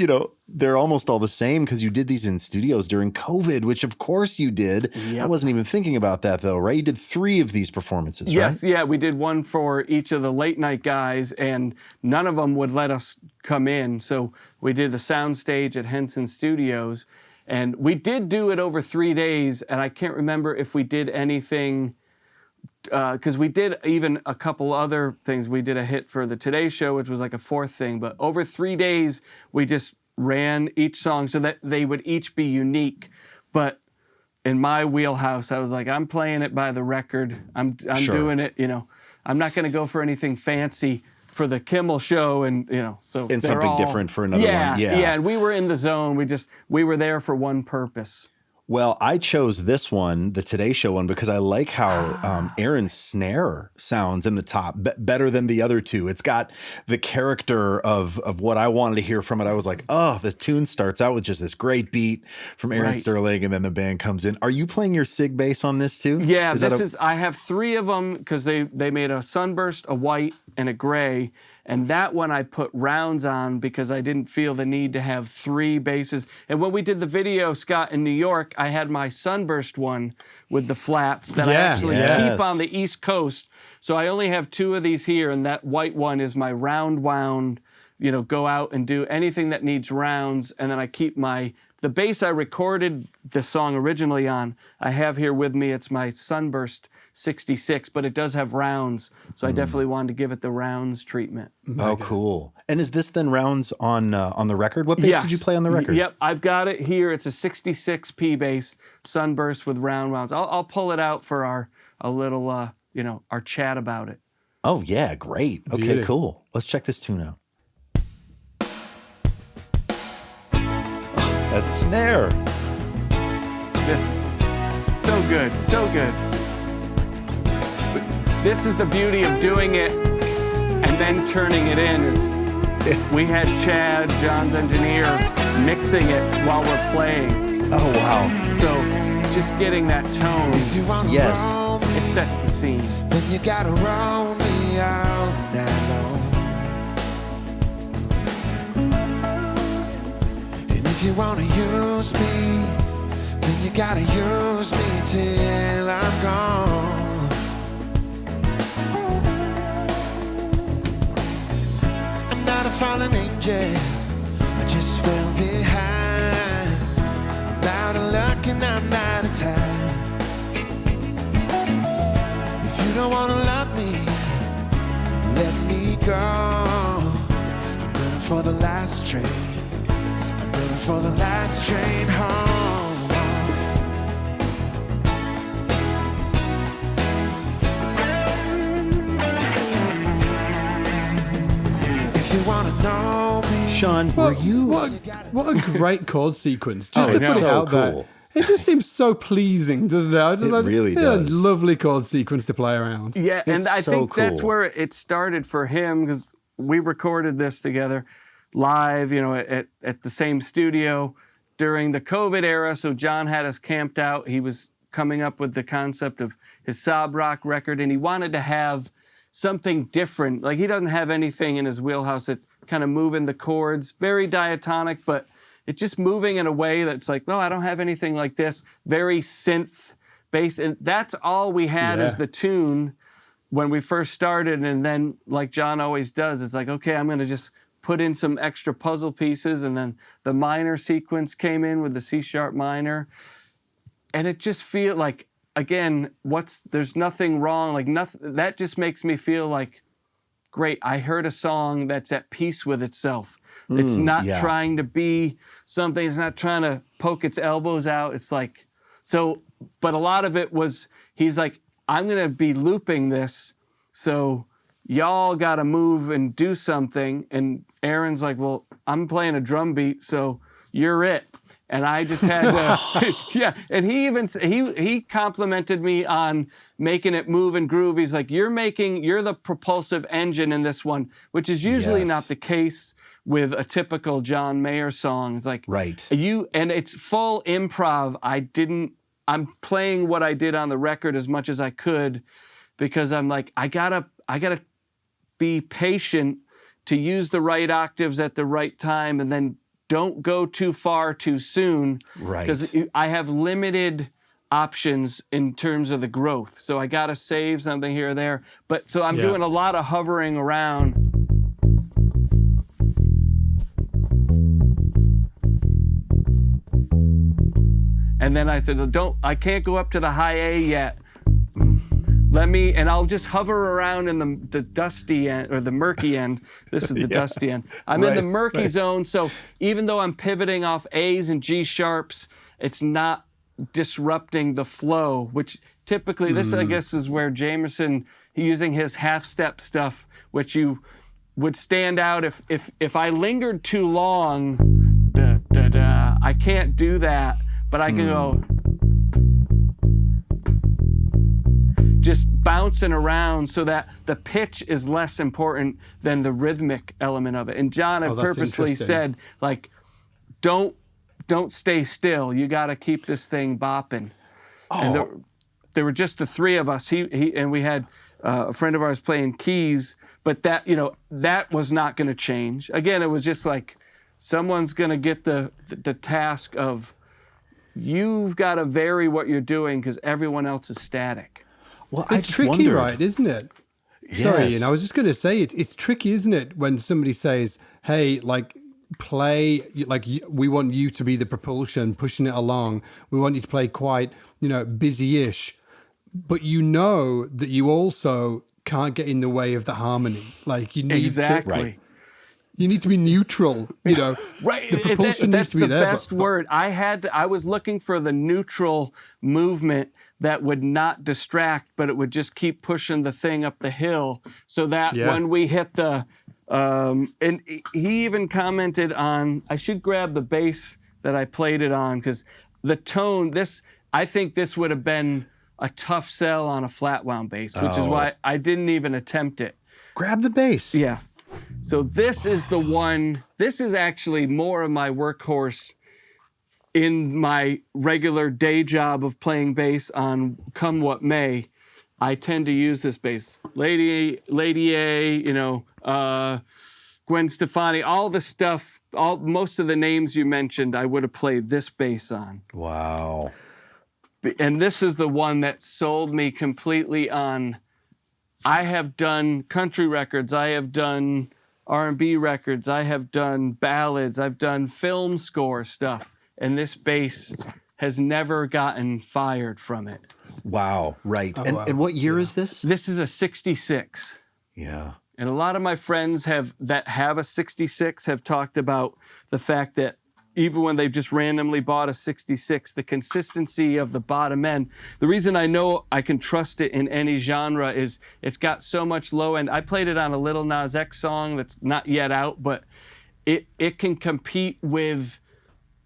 they're almost all the same because you did these in studios during COVID, which of course you did. Yep. I wasn't even thinking about that though, right? You did 3 of these performances, right? Yes, yeah, we did one for each of the late night guys, and none of them would let us come in. So we did the soundstage at Henson Studios, and we did do it over 3 days, and I can't remember if we did anything, because we did even a couple other things. We did a hit for the Today Show, which was like a 4th thing, but over 3 days, we just ran each song so that they would each be unique. But in my wheelhouse, I was like, I'm playing it by the record. I'm Sure. doing it, I'm not going to go for anything fancy for the Kimmel show, and so And they're something all different for another one. Yeah, and we were in the zone. We were there for one purpose. Well, I chose this one, the Today Show one, because I like how Aaron's snare sounds in the top better than the other 2. It's got the character of what I wanted to hear from it. I was like, oh, the tune starts out with just this great beat from Aaron Sterling, and then the band comes in. Are you playing your Sig bass on this too? Yeah, I have 3 of them because they made a sunburst, a white, and a gray. And that one I put rounds on because I didn't feel the need to have 3 basses. And when we did the video, Scott, in New York, I had my sunburst one with the flats that I actually keep on the East Coast. So I only have 2 of these here, and that white one is my round wound, go out and do anything that needs rounds. And then I keep the bass I recorded the song originally on, I have here with me. It's my sunburst 66, but it does have rounds. So I definitely wanted to give it the rounds treatment. Oh, cool. And is this then rounds on the record? What bass did you play on the record? Yep, I've got it here. It's a 66 P bass, Sunburst with round wounds. I'll pull it out for our chat about it. Oh, yeah, great. Okay, Beauty. cool. Let's check this tune out. That snare. This, so good, so good. This is the beauty of doing it and then turning it in is we had Chad, John's engineer, mixing it while we're playing. Oh, wow. So just getting that tone, If you wanna Yes. roll me, it sets the scene. then you gotta roll me all night long. And if you wanna use me, then you gotta use me till I'm gone. I'm not a fallen angel, I just fell behind. I'm out of luck and I'm out of time. If you don't wanna love me, let me go. I'm running for the last train. I'm running for the last train home. If you wanna know me, Sean, were you... What a great chord sequence. Just Oh, to it's put it so out there. cool. It just seems so pleasing, doesn't it? I just really yeah, does. Lovely chord sequence to play around. Yeah, and It's I so think that's cool. where it started for him because we recorded this together live, at the same studio during the COVID era. So John had us camped out. He was coming up with the concept of his sob rock record, and he wanted to have something different. Like he doesn't have anything in his wheelhouse that's kind of moving the chords, very diatonic, but it's just moving in a way that's like, no, I don't have anything like this. Very synth bass. And that's all we had as the tune when we first started. And then, like John always does, it's like, okay, I'm going to just put in some extra puzzle pieces. And then the minor sequence came in with the C sharp minor. And it just feel like, again, there's nothing wrong. Like nothing, that just makes me feel like, great, I heard a song that's at peace with itself. It's not trying to be something, it's not trying to poke its elbows out. It's like, so, but a lot of it was, he's like, I'm going to be looping this, so y'all got to move and do something. And Aaron's like, well, I'm playing a drum beat, so you're it. And I just had to, yeah. And he even, he complimented me on making it move and groove. He's like, you're the propulsive engine in this one, which is usually not the case with a typical John Mayer song. It's like, Right. and it's full improv. I'm playing what I did on the record as much as I could because I'm like, I gotta be patient to use the right octaves at the right time and then don't go too far too soon. Right. Because I have limited options in terms of the growth. So I got to save something here or there. But so I'm doing a lot of hovering around. And then I said, I can't go up to the high A yet. And I'll just hover around in the dusty end or the murky end. This is the dusty end. I'm in the murky zone. So even though I'm pivoting off A's and G sharps, it's not disrupting the flow, which typically this, I guess, is where Jamerson, using his half step stuff, which you would stand out if I lingered too long, I can't do that, but I can go, just bouncing around so that the pitch is less important than the rhythmic element of it. And John had purposely said, like, don't stay still. You got to keep this thing bopping. Oh. And there were just the three of us. He and we had a friend of ours playing keys, but that was not going to change. Again, it was just like someone's going to get the task of you've got to vary what you're doing because everyone else is static. Well, It's tricky, right, isn't it? Yes. Sorry, and I was just going to say it's tricky, isn't it, when somebody says, "Hey, like play, like we want you to be the propulsion, pushing it along. We want you to play quite, busy-ish." but you know that you also can't get in the way of the harmony. Like you need Exactly. to, Right. you need to be neutral. You know, Right. The propulsion needs That's to be the there. best word. I was looking for the neutral movement that would not distract, but it would just keep pushing the thing up the hill so that when we hit the, and he even commented on, I should grab the bass that I played it on because the tone, I think this would have been a tough sell on a flat wound bass, which is why I didn't even attempt it. Grab the bass. Yeah. So this is the one, this is actually more of my workhorse in my regular day job of playing bass on Come What May. I tend to use this bass. Lady A, Gwen Stefani, all the stuff, most of the names you mentioned, I would have played this bass on. Wow. And this is the one that sold me completely on. I have done country records, I have done R&B records, I have done ballads, I've done film score stuff, and this bass has never gotten fired from it. Wow. Right. Oh, wow. And what year is this? This is a 66. Yeah. And a lot of my friends that have a 66 have talked about the fact that even when they've just randomly bought a 66, the consistency of the bottom end, the reason I know I can trust it in any genre is it's got so much low end. I played it on a Lil Nas X song that's not yet out, but it can compete with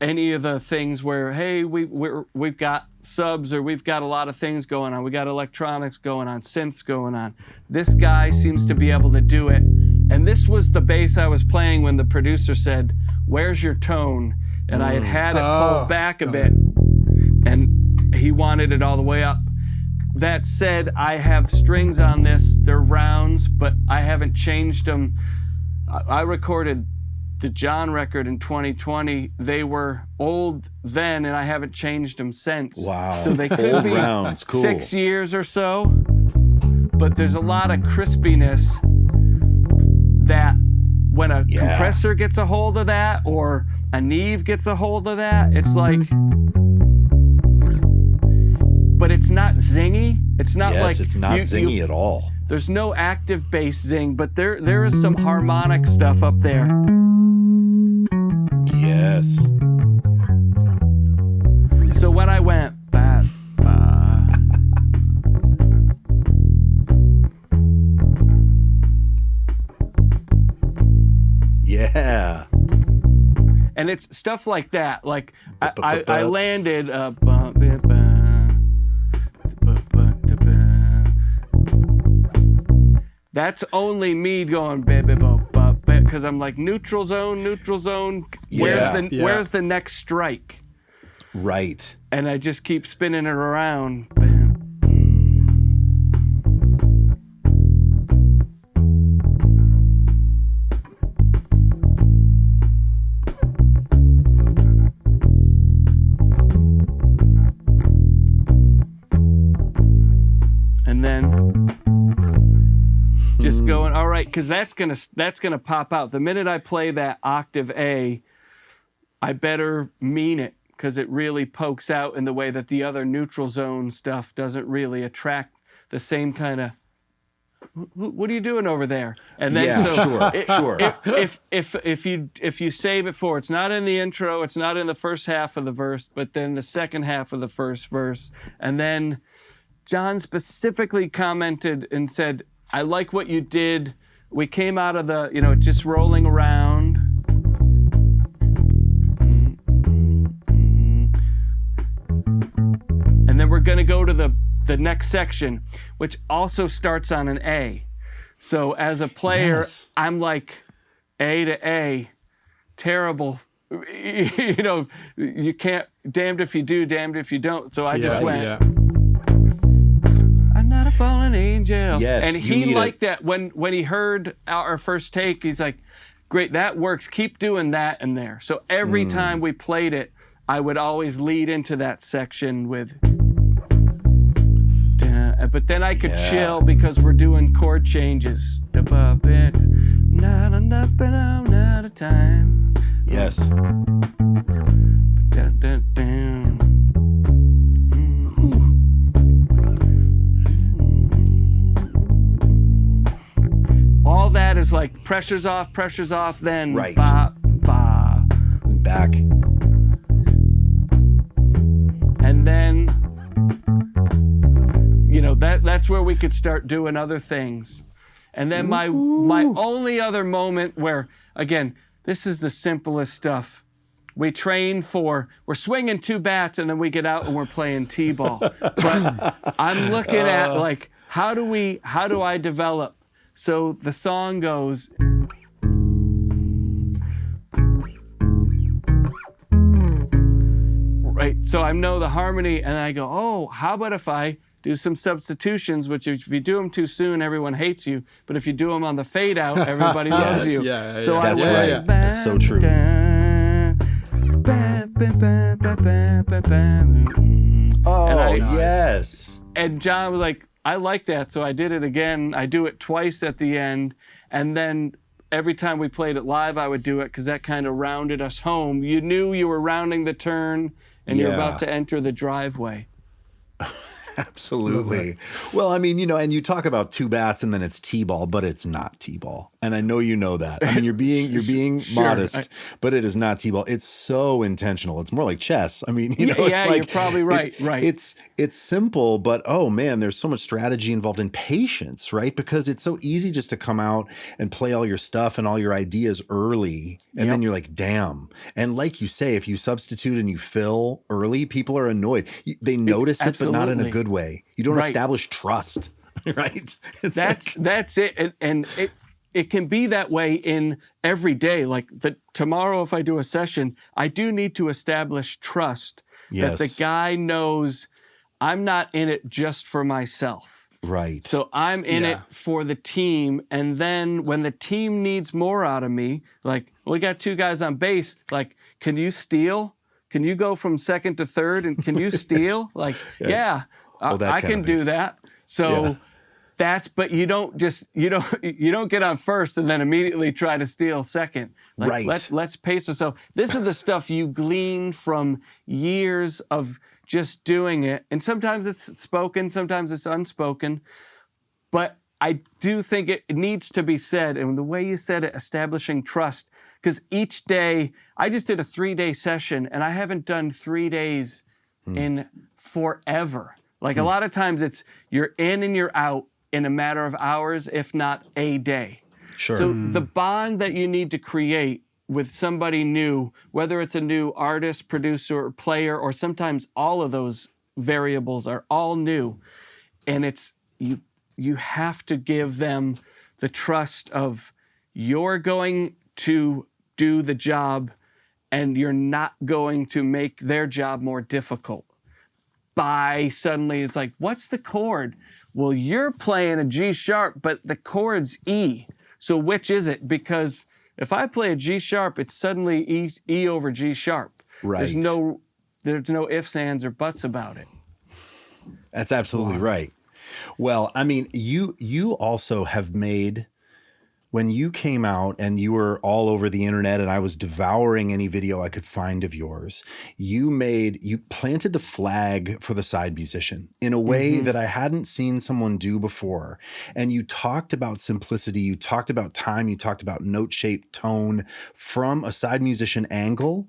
any of the things where, hey, we've got subs or we've got a lot of things going on. We got electronics going on, synths going on. This guy seems to be able to do it. And this was the bass I was playing when the producer said, "Where's your tone?" And I had it pulled back a bit, and he wanted it all the way up. That said, I have strings on this. They're rounds, but I haven't changed them. I recorded the John record in 2020. They were old then, and I haven't changed them since. Wow. So they could Old be rounds. Cool. 6 years or so. But there's a lot of crispiness that when a compressor gets a hold of that or a Neve gets a hold of that, it's like, but it's not zingy. It's not like it's not zingy at all. There's no active bass zing, but there is some harmonic stuff up there. Yes. So when I went, ba, ba, Yeah. and it's stuff like that. Like I Ba-ba-ba-ba. landed that's only me going because I'm like neutral zone. Where's the next strike? Right. And I just keep spinning it around. And then just going, all right, because that's gonna pop out. The minute I play that octave A, I better mean it, because it really pokes out in the way that the other neutral zone stuff doesn't really attract the same kind of, what are you doing over there? And then sure. if you save it for, it's not in the intro, it's not in the first half of the verse, but then the second half of the first verse. And then John specifically commented and said, I like what you did. We came out of the, just rolling around. And then we're going to go to the next section, which also starts on an A. So as a player, I'm like, A to A, terrible. You can't, damned if you do, damned if you don't. So I just went, I'm not a fallen angel. Yes, and he liked that when he heard our first take, he's like, great, that works. Keep doing that in there. So every time we played it, I would always lead into that section with, but then I could chill because we're doing chord changes. Not enough, but I'm out of time. Yes. like pressure's off, then Right. ba, ba. Back. And then, you know, that's where we could start doing other things. And then my only other moment where, again, this is the simplest stuff. We train we're swinging 2 bats and then we get out and we're playing T-ball. But I'm looking at like, how do I develop? So the song goes, right? So I know the harmony and I go, oh, how about if I do some substitutions, which if you do them too soon, everyone hates you. But if you do them on the fade out, everybody loves you. Yeah, so yeah. I That's went, right. That's so true. Oh, yes. And John was like, I like that. So I did it again. I do it twice at the end. And then every time we played it live, I would do it because that kind of rounded us home. You knew you were rounding the turn and you're about to enter the driveway. Absolutely. Well, I mean, you know, and you talk about 2 bats and then it's T-ball, but it's not T-ball. And I know you know that. I mean, you're being Sure. modest, but it is not T-ball. It's so intentional. It's more like chess. I mean, you know, it's like, you're probably right. Right. It's simple, but oh man, there's so much strategy involved in patience, right? Because it's so easy just to come out and play all your stuff and all your ideas early. And then you're like, damn. And like you say, if you substitute and you fill early, people are annoyed. They notice it, but not in a good way. You don't establish trust, right? That's it. And it can be that way in every day. Like tomorrow, if I do a session, I do need to establish trust that the guy knows I'm not in it just for myself. Right. So I'm in it for the team. And then when the team needs more out of me, like we got 2 guys on base, like, can you steal? Can you go from second to third? And can you steal? Like, I can do that. So but you don't get on first and then immediately try to steal second. Like, let's pace ourselves. This is the stuff you glean from years of just doing it. And sometimes it's spoken, sometimes it's unspoken. But I do think it needs to be said. And the way you said it, establishing trust, because each day, I just did a 3-day session and I haven't done 3 days in forever. Like a lot of times it's you're in and you're out in a matter of hours, if not a day. Sure. So the bond that you need to create with somebody new, whether it's a new artist, producer, or player, or sometimes all of those variables are all new. And it's you have to give them the trust of you're going to do the job and you're not going to make their job more difficult. By suddenly it's like, what's the chord? Well, you're playing a G sharp, but the chord's E. So which is it? Because if I play a G sharp, it's suddenly E over G sharp. Right. There's no ifs, ands, or buts about it. That's absolutely right. Well, I mean, you also have made, when you came out and you were all over the internet and I was devouring any video I could find of yours, you planted the flag for the side musician in a way that I hadn't seen someone do before. And you talked about simplicity, you talked about time, you talked about note shape, tone from a side musician angle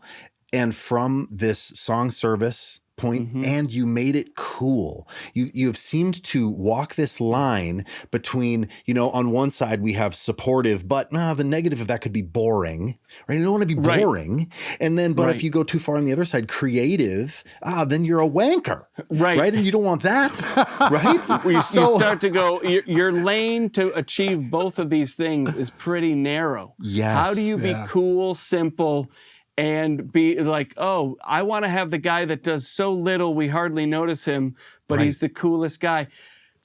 and from this song service point, and you made it cool. You have seemed to walk this line between, you know, on one side we have supportive, but the negative of that could be boring, right? You don't want to be boring. And then, but if you go too far on the other side, creative, then you're a wanker, right? And you don't want that, right? You start to go, your lane to achieve both of these things is pretty narrow. Yes. How do you be cool, simple, and be like, oh, I want to have the guy that does so little we hardly notice him, but he's the coolest guy.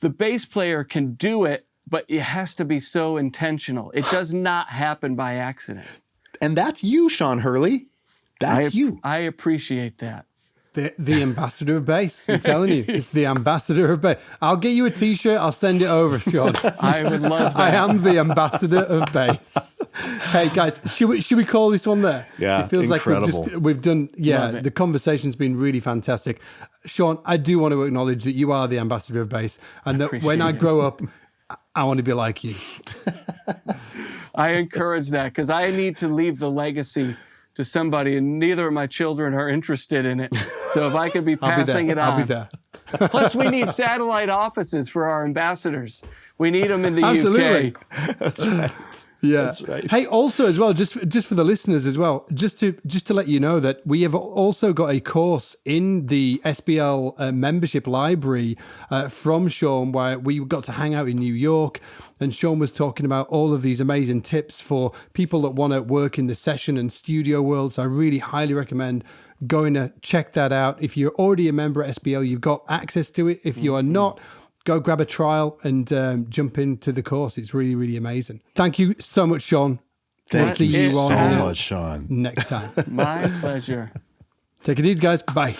The bass player can do it, but it has to be so intentional. It does not happen by accident. And that's you, Sean Hurley. That's you. I appreciate that. The ambassador of bass. I'm telling you, it's the ambassador of bass. I'll get you a T-shirt. I'll send it over, Sean. I would love that. I am the ambassador of bass. Hey guys, should we call this one there? Yeah, it feels incredible. like we've done. Yeah, the conversation's been really fantastic. Sean, I do want to acknowledge that you are the ambassador of bass, and that when I grow up, I want to be like you. I encourage that because I need to leave the legacy to somebody, and neither of my children are interested in it. So if I could be passing it on. I'll be there. Plus, we need satellite offices for our ambassadors. We need them in the Absolutely. UK. That's right. Yeah. That's right. Hey, also as well, just for the listeners as well, just to let you know that we have also got a course in the SBL membership library from Sean, where we got to hang out in New York, and Sean was talking about all of these amazing tips for people that want to work in the session and studio world. So I really highly recommend going to check that out. If you're already a member at SBL, you've got access to it. If you are not, go grab a trial and jump into the course. It's really, really amazing. Thank you so much, Sean. Thank see you you so on here much, Sean. next time. My pleasure. Take it easy, guys. Bye.